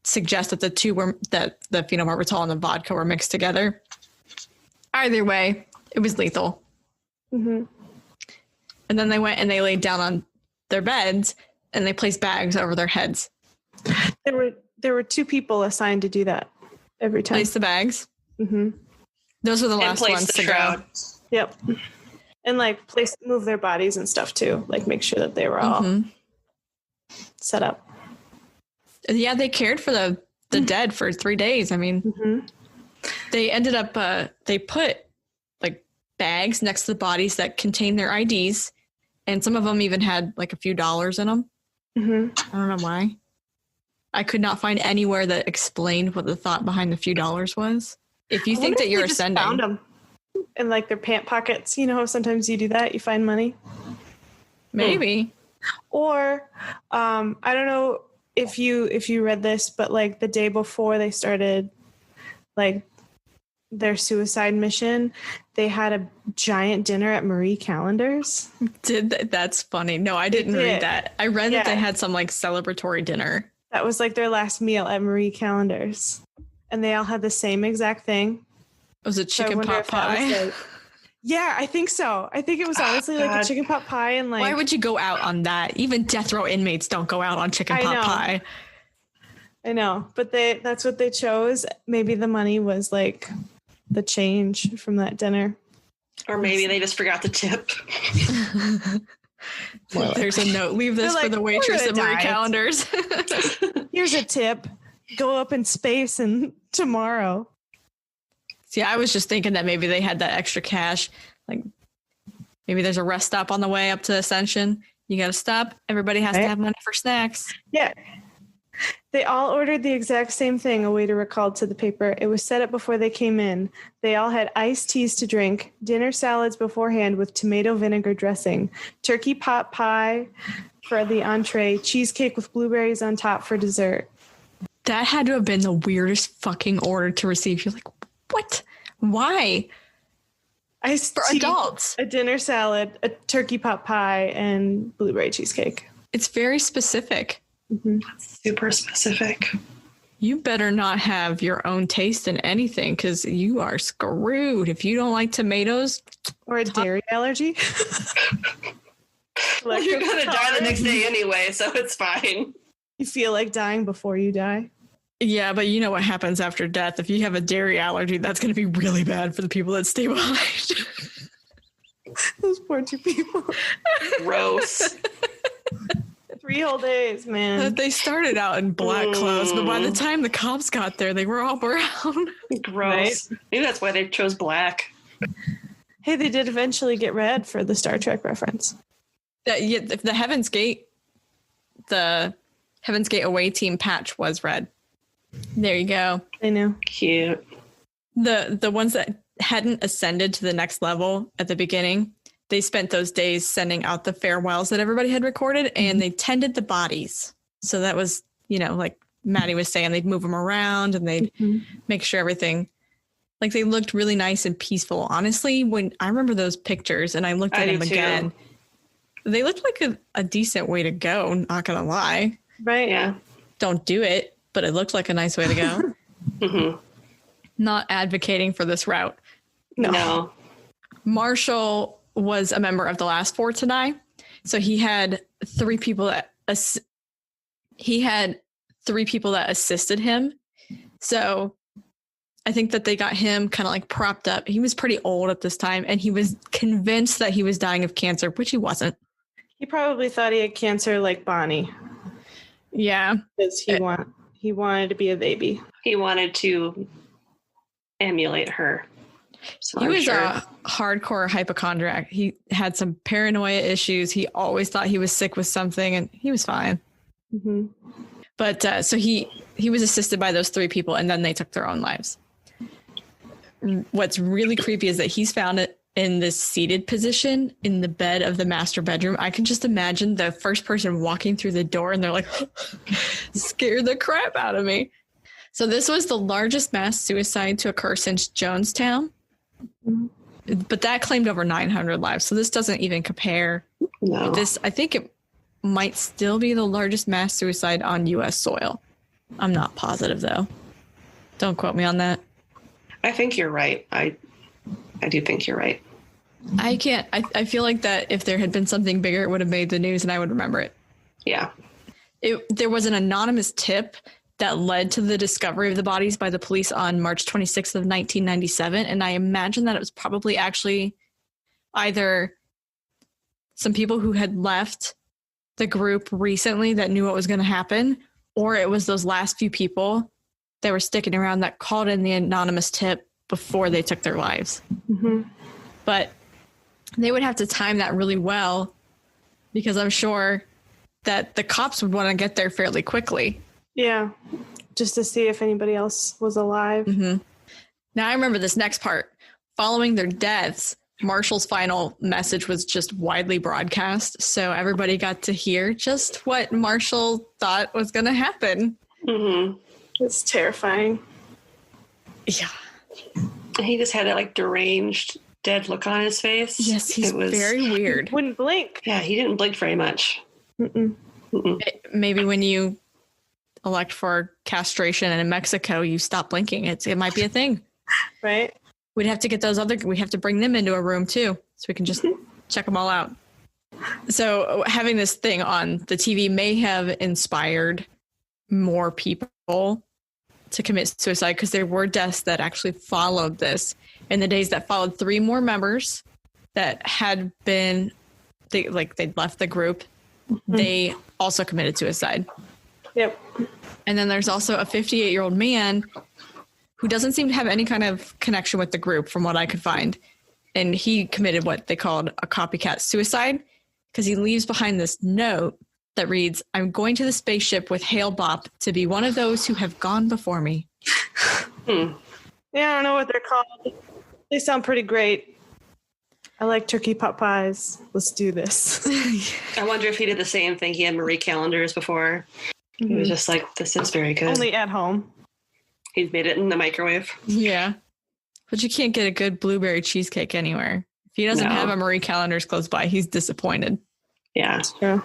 suggest that the phenobarbital and the vodka were mixed together. Either way, it was lethal. Mm-hmm. And then they went and they laid down on their beds and they placed bags over their heads. There were 2 people assigned to do that every time. Place the bags. Mm-hmm. Those were the last ones to go. Yep. And like move their bodies and stuff too. Like make sure that they were all set up. Yeah, they cared for the dead for 3 days. I mean, they ended up, they put like bags next to the bodies that contained their IDs. And some of them even had like a few dollars in them. I don't know why. I could not find anywhere that explained what the thought behind the few dollars was. If you think that you're ascending. Found them in like their pant pockets. You know how sometimes you do that? You find money? Maybe. Or I don't know if you read this, but like the day before they started like their suicide mission, they had a giant dinner at Marie Callender's. That's funny. No, I didn't read that. I read that they had some like celebratory dinner. That was like their last meal at Marie Callender's. And they all had the same exact thing. It was a chicken pot pie. Like, yeah, I think so. I think it was honestly like a chicken pot pie. And like, why would you go out on that? Even death row inmates don't go out on chicken pot pie. I know, but that's what they chose. Maybe the money was like the change from that dinner. Or maybe they just forgot the tip. There's a note. Leave this for the waitress at Marie Callender's. Here's a tip. Go up in space and tomorrow. See, I was just thinking that maybe they had that extra cash. Like maybe there's a rest stop on the way up to Ascension. You got to stop. Everybody has to have money for snacks. Yeah. They all ordered the exact same thing, a waiter recalled to the paper. It was set up before they came in. They all had iced teas to drink, dinner salads beforehand with tomato vinegar dressing, turkey pot pie for the entree, cheesecake with blueberries on top for dessert. That had to have been the weirdest fucking order to receive. You're like, what? Why? Iced for tea, adults. A dinner salad, a turkey pot pie, and blueberry cheesecake. It's very specific. Super specific. You better not have your own taste in anything because you are screwed. If you don't like tomatoes or a dairy allergy. Well, you're going to die the next day anyway, so it's fine. You feel like dying before you die. Yeah, but you know what happens after death. If you have a dairy allergy, that's going to be really bad for the people that stay behind. Those poor 2 people. Gross. 3 whole days, man. They started out in black clothes, but by the time the cops got there, they were all brown. Gross. Right? Maybe that's why they chose black. Hey, they did eventually get red for the Star Trek reference. The Heaven's Gate away team patch was red. There you go. I know. Cute. The ones that hadn't ascended to the next level at the beginning, they spent those days sending out the farewells that everybody had recorded, and they tended the bodies. So that was, like Maddie was saying, they'd move them around and they'd make sure everything, like they looked really nice and peaceful. Honestly, when I remember those pictures and I looked at them again, they looked like a decent way to go. Not gonna lie. Right. Yeah. Don't do it, but it looked like a nice way to go. Not advocating for this route. No. Marshall was a member of the last 4 to die. So he had 3 people that assisted him. So I think that they got him kind of like propped up. He was pretty old at this time, and he was convinced that he was dying of cancer, which he wasn't. He probably thought he had cancer like Bonnie. Yeah. Because he wanted to be a baby. He wanted to emulate her. So he was a hardcore hypochondriac. He had some paranoia issues. He always thought he was sick with something, and he was fine. But so he was assisted by those 3 people, and then they took their own lives. What's really creepy is that he's found it in this seated position in the bed of the master bedroom. I can just imagine the first person walking through the door and they're like, scared the crap out of me. So this was the largest mass suicide to occur since Jonestown. But that claimed over 900 lives. So this doesn't even compare. No. This, I think it might still be the largest mass suicide on U.S. soil. I'm not positive, though. Don't quote me on that. I think you're right. I do think you're right. I can't. I feel like that if there had been something bigger, it would have made the news and I would remember it. Yeah. There was an anonymous tip that led to the discovery of the bodies by the police on March 26th of 1997. And I imagine that it was probably actually either some people who had left the group recently that knew what was going to happen, or it was those last few people that were sticking around that called in the anonymous tip before they took their lives. Mm-hmm. But they would have to time that really well, because I'm sure that the cops would want to get there fairly quickly. Yeah, just to see if anybody else was alive. Mm-hmm. Now I remember this next part. Following their deaths, Marshall's final message was just widely broadcast, so everybody got to hear just what Marshall thought was going to happen. Mm-hmm. It's terrifying. Yeah. He just had that like deranged, dead look on his face. Yes, he's very weird. Wouldn't blink. Yeah, he didn't blink very much. Mm-mm. Mm-mm. Maybe when you elect for castration and in Mexico, you stop blinking. It might be a thing. Right? We'd have to get we have to bring them into a room too, so we can just check them all out. So having this thing on the TV may have inspired more people to commit suicide, because there were deaths that actually followed this. In the days that followed, 3 more members that had been, they'd left the group, they also committed suicide. Yep. And then there's also a 58-year-old man who doesn't seem to have any kind of connection with the group from what I could find. And he committed what they called a copycat suicide, because he leaves behind this note that reads, "I'm going to the spaceship with Hale Bop to be one of those who have gone before me." Hmm. Yeah, I don't know what they're called. They sound pretty great. I like turkey pot pies. Let's do this. I wonder if he did the same thing. He had Marie calendars before. He was just like, this is very good. Only at home. He's made it in the microwave. Yeah. But you can't get a good blueberry cheesecake anywhere. If he doesn't have a Marie Callender's close by, he's disappointed. Yeah. That's true.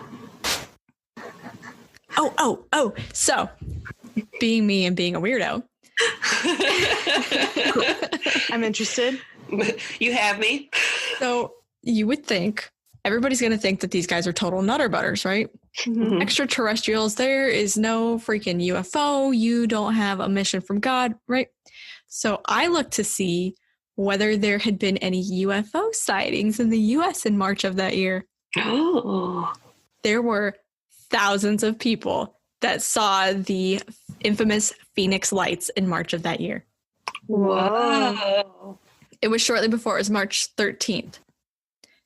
Oh. So, being me and being a weirdo. I'm interested. You have me. So, you would think everybody's going to think that these guys are total nutter butters, right? Mm-hmm. Extraterrestrials, there is no freaking UFO. You don't have a mission from God, right? So I looked to see whether there had been any UFO sightings in the U.S. in March of that year. Oh. There were thousands of people that saw the infamous Phoenix lights in March of that year. Whoa. It was shortly before. It was March 13th.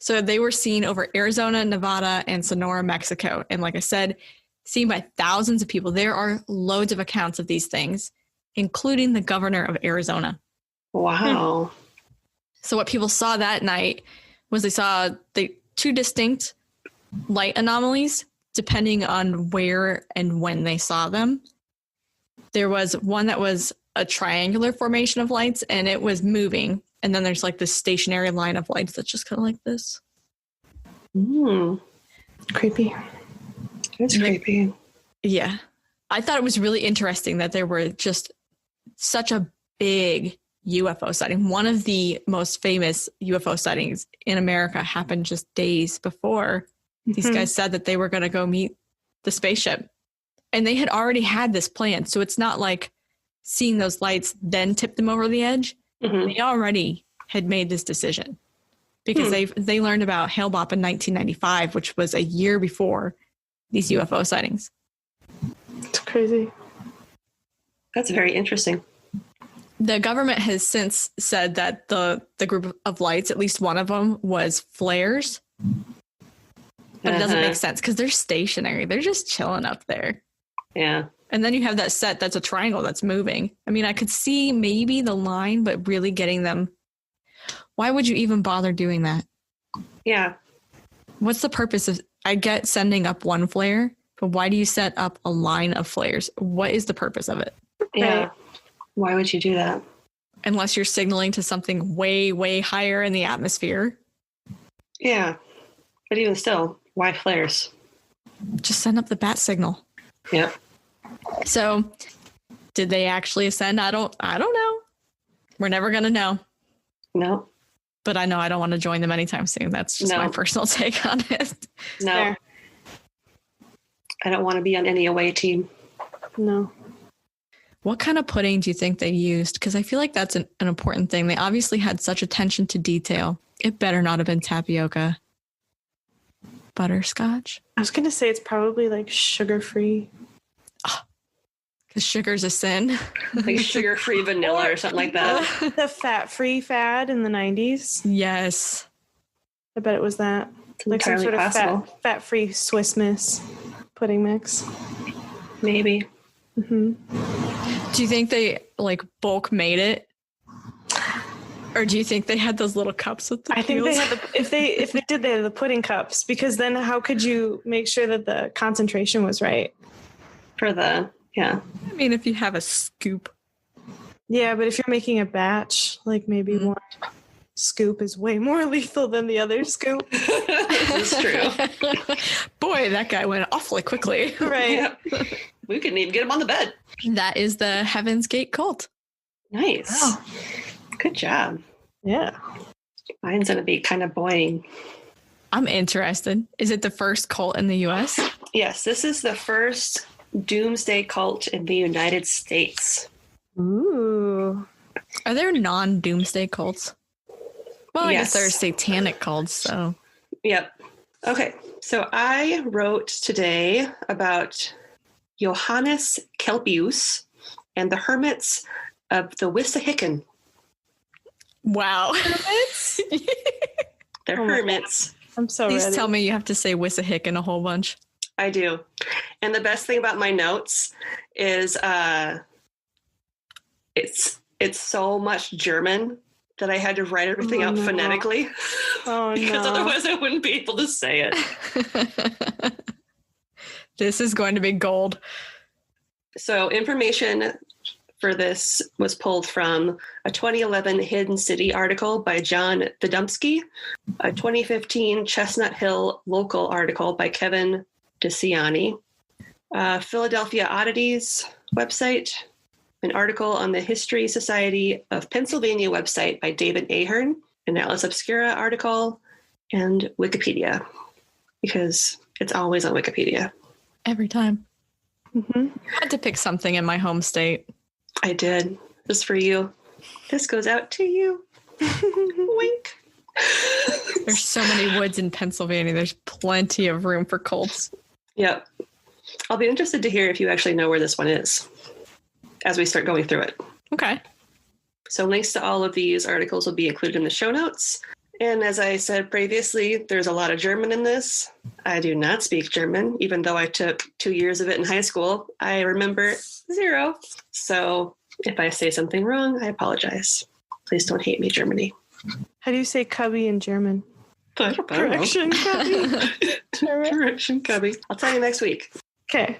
So they were seen over Arizona, Nevada, and Sonora, Mexico. And like I said, seen by thousands of people. There are loads of accounts of these things, including the governor of Arizona. Wow. So what people saw that night was they saw the 2 distinct light anomalies, depending on where and when they saw them. There was one that was a triangular formation of lights, and it was moving. And then there's like this stationary line of lights that's just kind of like this. Creepy. That's creepy. Yeah. I thought it was really interesting that there were just such a big UFO sighting. One of the most famous UFO sightings in America happened just days before these guys said that they were going to go meet the spaceship. And they had already had this plan. So it's not like seeing those lights then tipped them over the edge. Mm-hmm. They already had made this decision because they learned about Hale Bop in 1995, which was a year before these UFO sightings. It's crazy. That's very interesting. The government has since said that the group of lights, at least one of them, was flares. But it doesn't make sense because they're stationary. They're just chilling up there. Yeah. And then you have that set that's a triangle that's moving. I mean, I could see maybe the line, but really getting them. Why would you even bother doing that? Yeah. What's the purpose of, I get sending up one flare, but why do you set up a line of flares? What is the purpose of it? Yeah. Right. Why would you do that? Unless you're signaling to something way, way higher in the atmosphere. Yeah. But even still, why flares? Just send up the bat signal. Yeah. So did they actually ascend? I don't know. We're never going to know. No. But I know I don't want to join them anytime soon. That's just my personal take on it. No. Fair. I don't want to be on any away team. No. What kind of pudding do you think they used? Because I feel like that's an important thing. They obviously had such attention to detail. It better not have been tapioca. Butterscotch? I was going to say it's probably like sugar-free. Because sugar's a sin. Like sugar-free vanilla or something like that. The fat-free fad in the 90s. Yes. I bet it was that. It's Like some entirely sort of possible. fat-free Swiss Miss pudding mix. Maybe. Hmm. Do you think they like bulk made it? Or do you think they had those little cups with the I think they peels? had if they did, they had the pudding cups, because then how could you make sure that the concentration was right? For the, yeah. I mean, if you have a scoop. Yeah, but if you're making a batch, like maybe one scoop is way more lethal than the other scoop. This is true. Boy, that guy went awfully quickly. Right. Yeah. We couldn't even get him on the bed. That is the Heaven's Gate cult. Nice. Wow. Good job. Yeah. Mine's going to be kind of boring. I'm interested. Is it the first cult in the U.S.? Yes, this is the first Doomsday cult in the United States. Ooh. Are there non-doomsday cults? Well, I guess Yes. there are satanic cults, so. Yep. Okay. So I wrote today about Johannes Kelpius and the hermits of the Wissahickon. Wow. They're Oh my hermits. I'm so Please ready. tell me you have to say Wissahickon a whole bunch. I do. And the best thing about my notes is it's so much German that I had to write everything out no. phonetically Oh because no. otherwise I wouldn't be able to say it. This is going to be gold. So information for this was pulled from a 2011 Hidden City article by John Vidumsky, a 2015 Chestnut Hill local article by Kevin DeCiani, Philadelphia Oddities website, an article on the History Society of Pennsylvania website by David Ahern, an Atlas Obscura article, and Wikipedia, because it's always on Wikipedia. Every time. Mm-hmm. I had to pick something in my home state. I did. This for you. This goes out to you. Wink. There's so many woods in Pennsylvania. There's plenty of room for cults. Yep. I'll be interested to hear if you actually know where this one is as we start going through it. Okay. So links to all of these articles will be included in the show notes. And as I said previously, there's a lot of German in this. I do not speak German, even though I took 2 years of it in high school. I remember 0. So if I say something wrong, I apologize. Please don't hate me, Germany. How do you say cubby in German? I don't know. Correction, cubby. Correction, cubby. I'll tell you next week. Okay.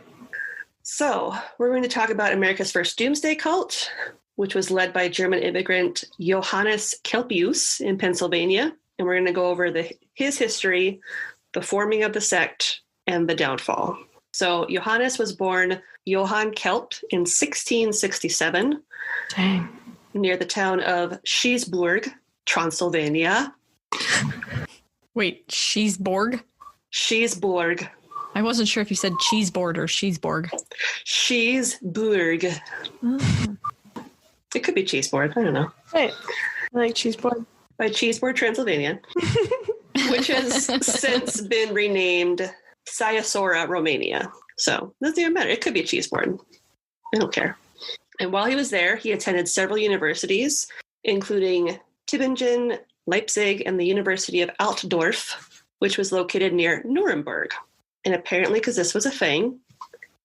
So we're going to talk about America's first doomsday cult, which was led by German immigrant Johannes Kelpius in Pennsylvania. And we're going to go over his history, the forming of the sect, and the downfall. So Johannes was born Johann Kelp in 1667 Dang. near the town of Schiesburg, Transylvania. Wait, Schiesborg? Schiesburg. I wasn't sure if you said cheeseboard or Schiesborg. Schiesburg. Oh. It could be Cheeseboard. I don't know. Right. I like cheese board. By Cheeseboard, Transylvania, which has since been renamed Siasora, Romania. So doesn't even matter. It could be a cheeseboard. I don't care. And while he was there, he attended several universities, including Tübingen, Leipzig, and the University of Altdorf, which was located near Nuremberg. And apparently, because this was a thing,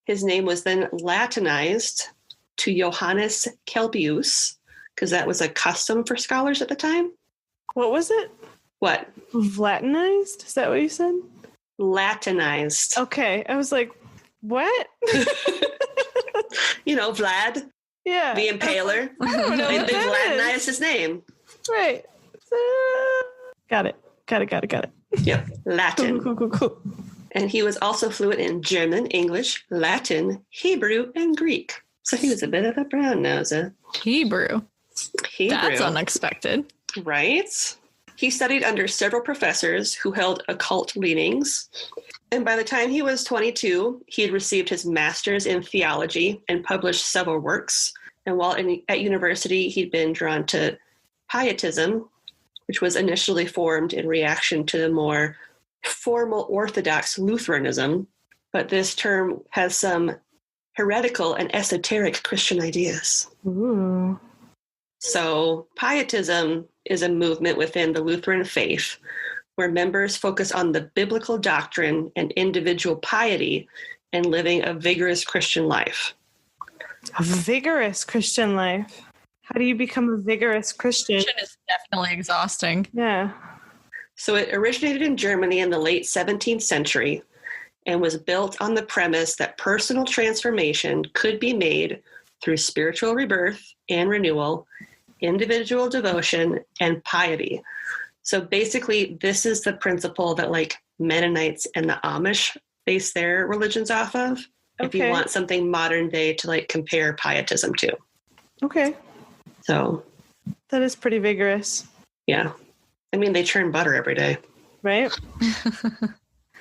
His name was then Latinized to Johannes Kelpius, because that was a custom for scholars at the time. What was it? What? Latinized? Is that what you said? Latinized. Okay. I was like, what? You know, Vlad, Yeah. the Impaler. I don't know They what that Latinized is. his name. Right. Got it. Yep, Latin. Cool. And he was also fluent in German, English, Latin, Hebrew, and Greek. So he was a bit of a brown noser. Hebrew. That's unexpected. Right? He studied under several professors who held occult leanings. And by the time he was 22, he had received his master's in theology and published several works. And while at university, he'd been drawn to Pietism, which was initially formed in reaction to the more formal Orthodox Lutheranism. But this term has some heretical and esoteric Christian ideas. Ooh. So Pietism is a movement within the Lutheran faith where members focus on the biblical doctrine and individual piety and living a vigorous Christian life. A vigorous Christian life. How do you become a vigorous Christian? Christian is definitely exhausting. Yeah. So it originated in Germany in the late 17th century and was built on the premise that personal transformation could be made through spiritual rebirth and renewal, individual devotion, and piety. So basically, this is the principle that like Mennonites and the Amish base their religions off of. If you Okay. want something modern day to like compare pietism to. Okay. So, That is pretty vigorous, yeah. I mean, they churn butter every day. right?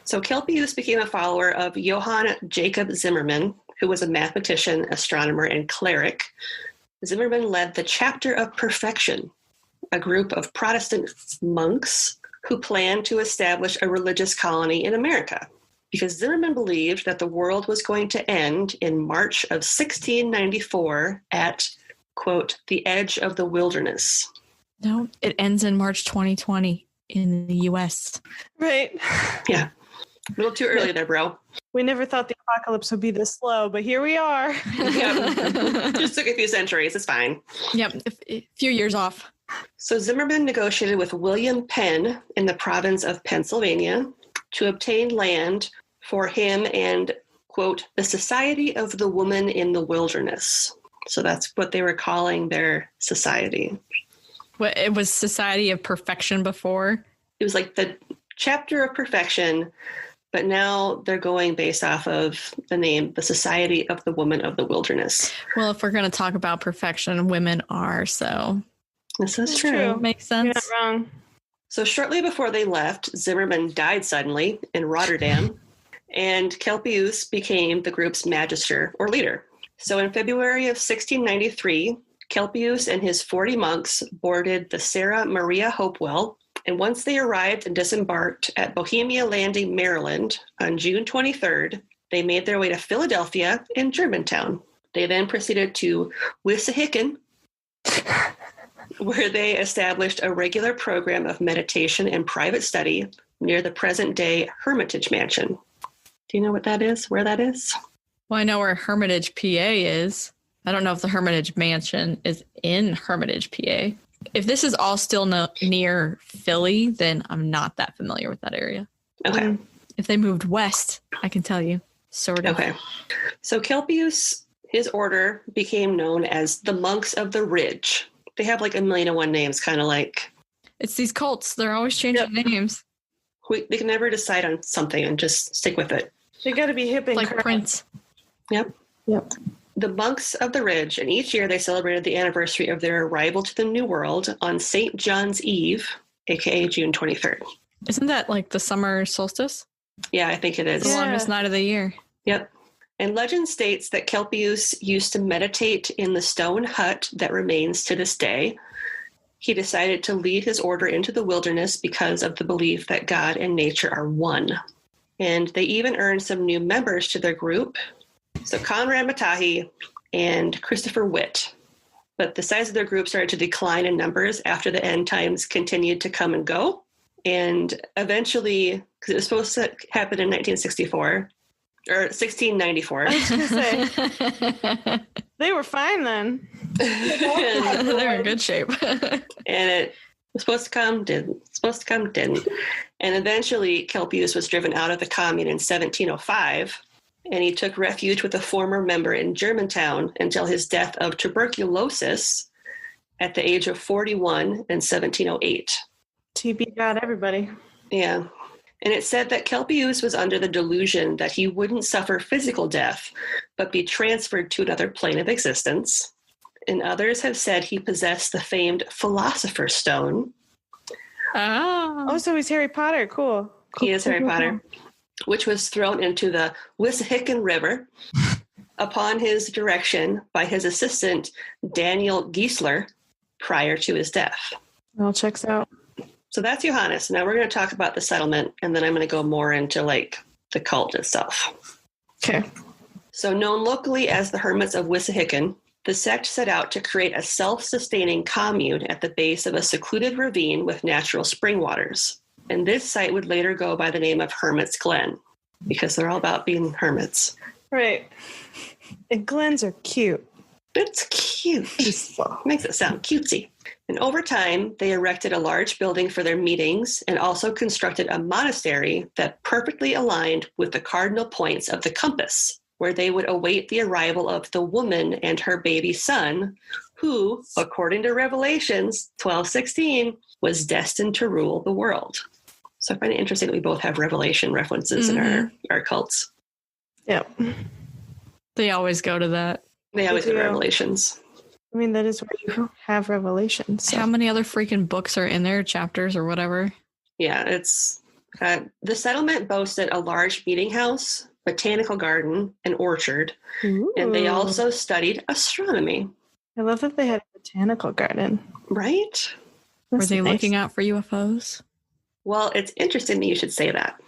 So Kelpius became a follower of Johann Jacob Zimmermann, who was a mathematician, astronomer, and cleric. Zimmermann led the Chapter of Perfection, a group of Protestant monks who planned to establish a religious colony in America, because Zimmermann believed that the world was going to end in March of 1694 at, quote, the edge of the wilderness. No, it ends in March 2020 in the US. Right. Yeah. A little too early there, bro. We never thought the apocalypse would be this slow, but here we are. Yep. Just took a few centuries. It's fine. Yep, a few years off. So Zimmermann negotiated with William Penn in the province of Pennsylvania to obtain land for him and, quote, the Society of the Woman in the Wilderness. So that's what they were calling their society. What, it was Society of Perfection before? It was like the Chapter of Perfection, but now they're going based off of the name, the Society of the Woman of the Wilderness. Well, if we're going to talk about perfection, women are, so This is That's true. true. makes You're sense. not wrong. So shortly before they left, Zimmermann died suddenly in Rotterdam, and Kelpius became the group's magister or leader. So in February of 1693, Kelpius and his 40 monks boarded the Sarah Maria Hopewell, and once they arrived and disembarked at Bohemia Landing, Maryland on June 23rd, they made their way to Philadelphia and Germantown. They then proceeded to Wissahickon, where they established a regular program of meditation and private study near the present-day Hermitage Mansion. Do you know what that is? Where that is? Well, I know where Hermitage, PA is. I don't know if the Hermitage Mansion is in Hermitage, PA. If this is all still near Philly, then I'm not that familiar with that area. Okay. If they moved west, I can tell you. Sort of. Okay. So Kelpius, his order became known as the Monks of the Ridge. They have like 1,000,001 names, kind of like... It's these cults. They're always changing names. They can never decide on something and just stick with it. They got to be hip and Like current. Prince. Yep. The Monks of the Ridge, and each year they celebrated the anniversary of their arrival to the New World on St. John's Eve, aka June 23rd. Isn't that like the summer solstice? Yeah, I think it is. The Yeah. longest night of the year. Yep. And legend states that Kelpius used to meditate in the stone hut that remains to this day. He decided to lead his order into the wilderness because of the belief that God and nature are one. And they even earned some new members to their group. So Conrad Matahi and Christopher Witt. But the size of their group started to decline in numbers after the end times continued to come and go. And eventually, because it was supposed to happen in 1964, or 1694. I was gonna say they were fine then. They're in good shape. And it was supposed to come, didn't. Supposed to come, didn't. And eventually, Kelpius was driven out of the commune in 1705, and he took refuge with a former member in Germantown until his death of tuberculosis at the age of 41 in 1708. TB got everybody. Yeah. And it said that Kelpius was under the delusion that he wouldn't suffer physical death, but be transferred to another plane of existence. And others have said he possessed the famed Philosopher's Stone. Oh, so he's Harry Potter. Cool. He is Harry Potter, which was thrown into the Wissahickon River upon his direction by his assistant, Daniel Giesler, prior to his death. All checks out. So that's Johannes. Now we're going to talk about the settlement, and then I'm going to go more into like the cult itself. Okay. So known locally as the Hermits of Wissahickon, the sect set out to create a self-sustaining commune at the base of a secluded ravine with natural spring waters. And this site would later go by the name of Hermit's Glen, because they're all about being hermits. Right. And glens are cute. It's cute. Peaceful. Makes it sound cutesy. And over time, they erected a large building for their meetings and also constructed a monastery that perfectly aligned with the cardinal points of the compass, where they would await the arrival of the woman and her baby son, who, according to Revelations 12:16, was destined to rule the world. So I find it interesting that we both have Revelation references in our cults. Yep. They always go to that. They always go to Revelations. I mean, that is where you have revelations. So. How many other freaking books are in there, chapters or whatever? Yeah, it's the settlement boasted a large meeting house, botanical garden, and orchard. Ooh. And they also studied astronomy. I love that they had a botanical garden. Right? Were they looking out for UFOs? Well, it's interesting that you should say that.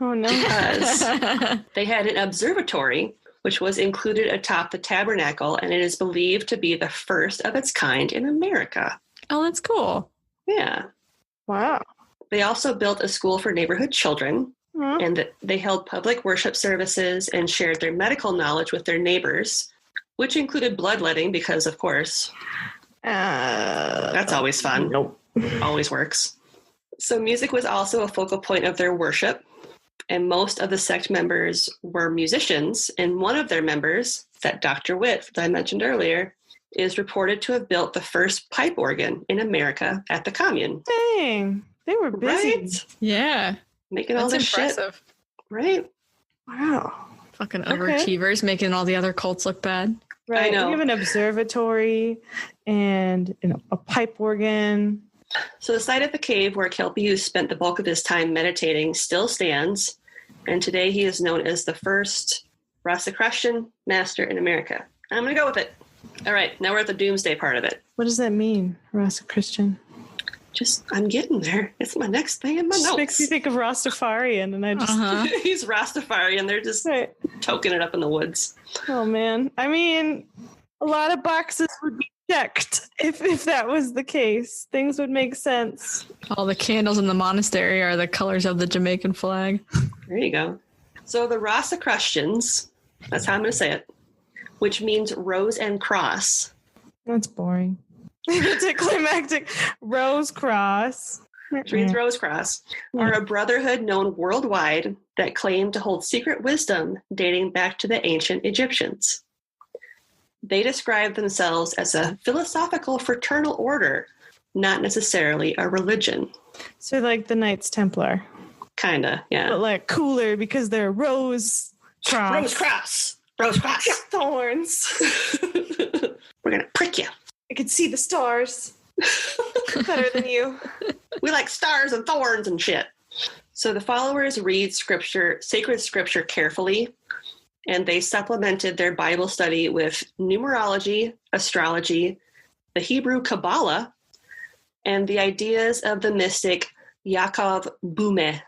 Oh, no. Because they had an observatory, which was included atop the tabernacle, and it is believed to be the first of its kind in America. Oh, that's cool. Yeah. Wow. They also built a school for neighborhood children, and they held public worship services and shared their medical knowledge with their neighbors, which included bloodletting because, of course, that's always fun. Nope. Always works. So music was also a focal point of their worship, and most of the sect members were musicians, and one of their members, that Dr. Witt that I mentioned earlier, is reported to have built the first pipe organ in America at the commune. Dang. They were busy. Right? Yeah. Making all this impressive. shit. Right? Wow. Fucking overachievers making all the other cults look bad. Right. I know. We have an observatory and a pipe organ. So the site of the cave where Kelpius spent the bulk of his time meditating still stands, and today he is known as the first Rosicrucian master in America. I'm going to go with it. All right, now we're at the Doomsday part of it. What does that mean, Rosicrucian? I'm getting there. It's my next thing in my Just notes. makes me think of Rastafarian, and I just... He's Rastafarian. They're just Right. toking it up in the woods. Oh, man. I mean, a lot of boxes would be checked if that was the case. Things would make sense. All the candles in the monastery are the colors of the Jamaican flag. There you go. So the Rosicrucians, that's how I'm going to say it, which means rose and cross. That's boring. Anticlimactic. Rose cross. Which means Rose Cross, are a brotherhood known worldwide that claim to hold secret wisdom dating back to the ancient Egyptians. They describe themselves as a philosophical fraternal order, not necessarily a religion. So like the Knights Templar. Kinda, yeah. But like cooler because they're rose cross. Rose Cross! Rose Cross! Thorns. We're gonna prick you. I could see the stars. Better than you. We like stars and thorns and shit. So the followers read sacred scripture carefully, and they supplemented their Bible study with numerology, astrology, the Hebrew Kabbalah, and the ideas of the mystic Yaakov Boumé.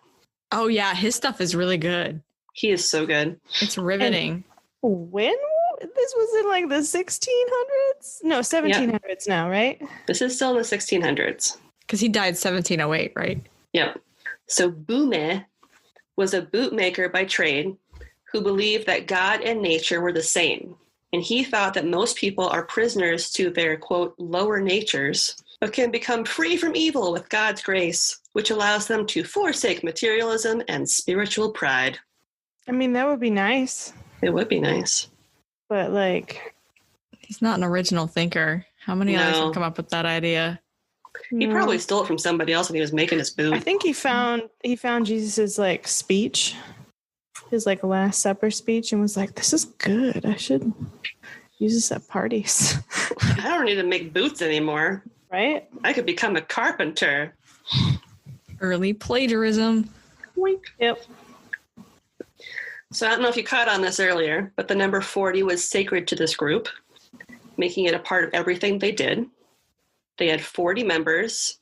Oh, yeah. His stuff is really good. He is so good. It's riveting. When? This was in like the 1600s? No, 1700s now, right? This is still in the 1600s. Because he died 1708, right? Yep. So Boumé was a bootmaker by trade who believed that God and nature were the same. And he thought that most people are prisoners to their, quote, lower natures, but can become free from evil with God's grace, which allows them to forsake materialism and spiritual pride. I mean, that would be nice. It would be nice. But, like... He's not an original thinker. How many others have come up with that idea? He probably stole it from somebody else when he was making his booth. I think he found Jesus's, like, speech. His, like, Last Supper speech, and was like, this is good. I should use this at parties. I don't need to make boots anymore. Right? I could become a carpenter. Early plagiarism. Wink. Yep. So I don't know if you caught on this earlier, but the number 40 was sacred to this group, making it a part of everything they did. They had 40 members,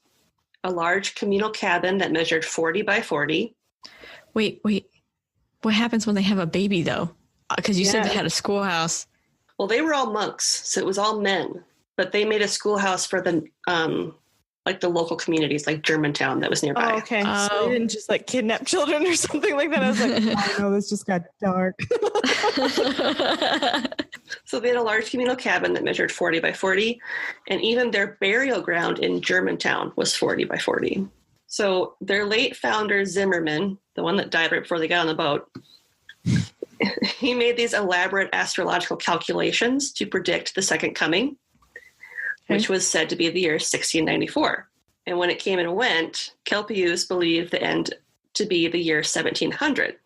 a large communal cabin that measured 40 by 40. Wait. What happens when they have a baby, though? Because you said they had a schoolhouse. Well, they were all monks, so it was all men. But they made a schoolhouse for the, like the local communities, like Germantown that was nearby. Oh, okay. So they didn't just, like, kidnap children or something like that. I was like, oh, no, this just got dark. So they had a large communal cabin that measured 40 by 40. And even their burial ground in Germantown was 40 by 40. So their late founder, Zimmerman, the one that died right before they got on the boat, he made these elaborate astrological calculations to predict the second coming, which was said to be the year 1694. And when it came and went, Kelpius believed the end to be the year 1700.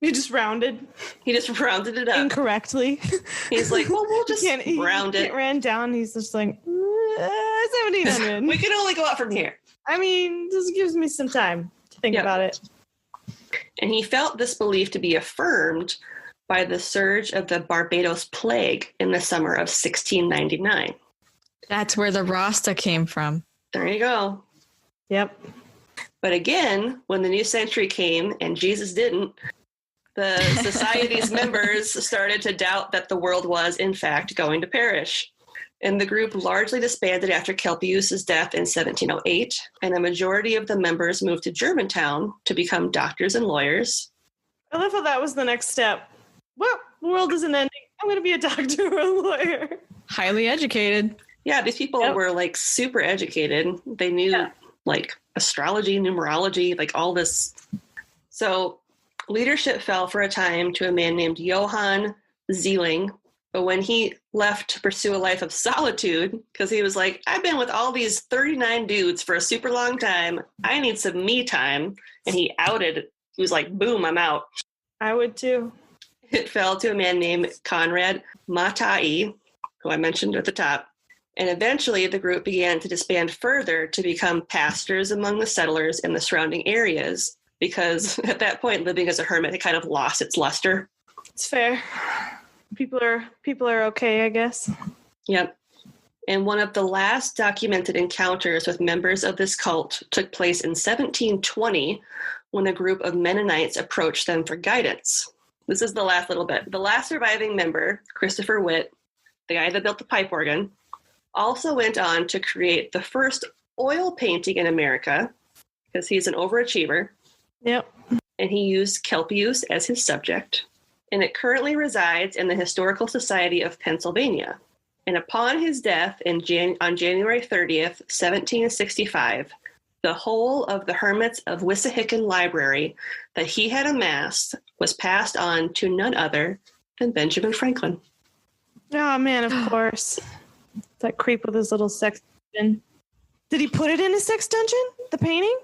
He just rounded. He just rounded it up. Incorrectly. He's like, well, we'll just round it. It ran down. He's just like, 1700. We can only go up from here. I mean, this gives me some time to think about it. And he felt this belief to be affirmed by the surge of the Barbados plague in the summer of 1699. That's where the Rasta came from. There you go. Yep. But again, when the new century came and Jesus didn't, the society's members started to doubt that the world was, in fact, going to perish. And the group largely disbanded after Kelpius's death in 1708, and a majority of the members moved to Germantown to become doctors and lawyers. I love how that was the next step. Well, the world isn't ending. I'm going to be a doctor or a lawyer. Highly educated. Yeah, these people were, like, super educated. They knew, like, astrology, numerology, like, all this. So leadership fell for a time to a man named Johann Zeeling. But when he left to pursue a life of solitude, because he was like, I've been with all these 39 dudes for a super long time. I need some me time. And he was like, boom, I'm out. I would too. It fell to a man named Conrad Mattei, who I mentioned at the top. And eventually the group began to disband further to become pastors among the settlers in the surrounding areas, because at that point, living as a hermit had kind of lost its luster. It's fair. People are okay, I guess. Yep. And one of the last documented encounters with members of this cult took place in 1720 when a group of Mennonites approached them for guidance. This is the last little bit. The last surviving member, Christopher Witt, the guy that built the pipe organ, also went on to create the first oil painting in America, because he's an overachiever. Yep. And he used Kelpius as his subject. And it currently resides in the Historical Society of Pennsylvania. And upon his death on January 30th, 1765, the whole of the Hermits of Wissahickon library that he had amassed was passed on to none other than Benjamin Franklin. Oh, man, of course. That creep with his little sex dungeon. Did he put it in his sex dungeon? The painting?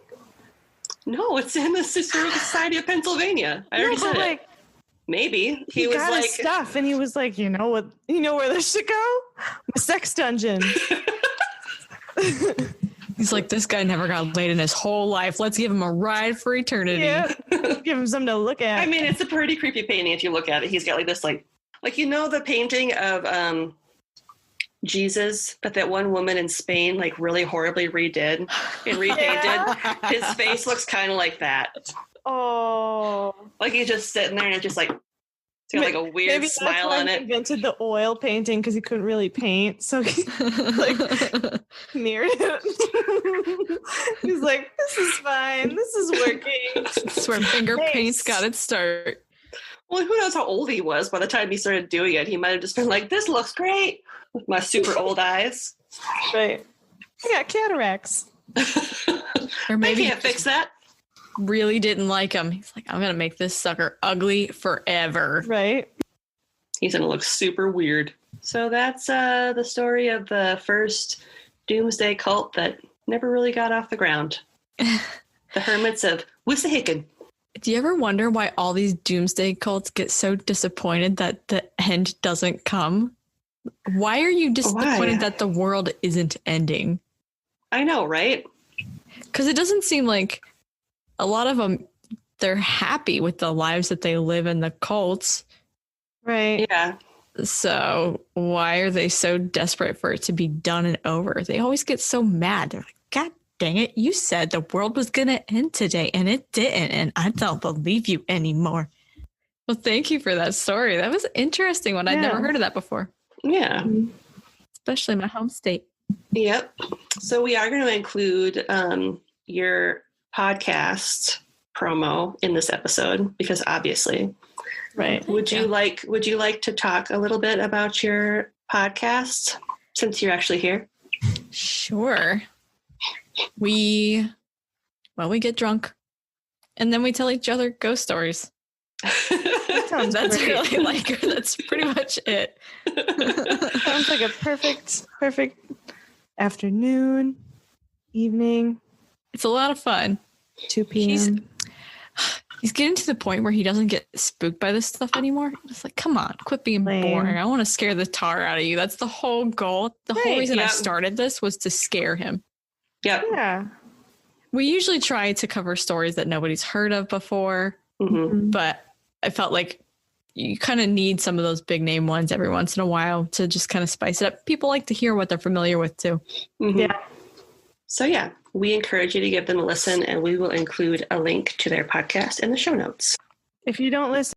No, it's in the Historical Society of Pennsylvania. I already said it. Maybe he was got like his stuff, and he was like, you know what? You know where this should go? My sex dungeon. He's like, this guy never got laid in his whole life. Let's give him a ride for eternity. Yeah, give him something to look at. I mean, it's a pretty creepy painting if you look at it. He's got like this, like you know, the painting of Jesus that one woman in Spain like really horribly redid and repainted. Yeah. His face looks kind of like that. Oh, like he's just sitting there and it's just like it's got like a weird smile on it. He invented the oil painting because he couldn't really paint, so he like mirrored it. He's like, "This is fine. This is working." This is where finger paints got its start. Well, who knows how old he was by the time he started doing it. He might have just been like, this looks great with my super old eyes. Right. I got cataracts. Or maybe I he can't fix that. really didn't like him. He's like, I'm going to make this sucker ugly forever. Right. He's going to look super weird. So that's the story of the first Doomsday cult that never really got off the ground. The Hermits of Wissahickon. Do you ever wonder why all these Doomsday cults get so disappointed that the end doesn't come? Why are you disappointed that the world isn't ending? I know, right? Because it doesn't seem like a lot of them, they're happy with the lives that they live in the cults. Right. Yeah. So why are they so desperate for it to be done and over? They always get so mad. They're like, God dang it, you said the world was going to end today and it didn't, and I don't believe you anymore. Well, thank you for that story. That was an interesting one. I'd never heard of that before. Yeah. Especially in my home state. Yep. So we are going to include your podcast promo in this episode because obviously. Right. Would you like to talk a little bit about your podcast since you're actually here? Sure. We get drunk and then we tell each other ghost stories. That's pretty much it. Sounds like a perfect afternoon, evening. It's a lot of fun. 2 p.m. He's getting to the point where he doesn't get spooked by this stuff anymore. It's like, come on, quit being boring. I want to scare the tar out of you. That's the whole goal. The whole reason I started this was to scare him. Yep. Yeah. We usually try to cover stories that nobody's heard of before, but I felt like you kind of need some of those big name ones every once in a while to just kind of spice it up. People like to hear what they're familiar with too. Mm-hmm. Yeah. So yeah, we encourage you to give them a listen, and we will include a link to their podcast in the show notes. If you don't listen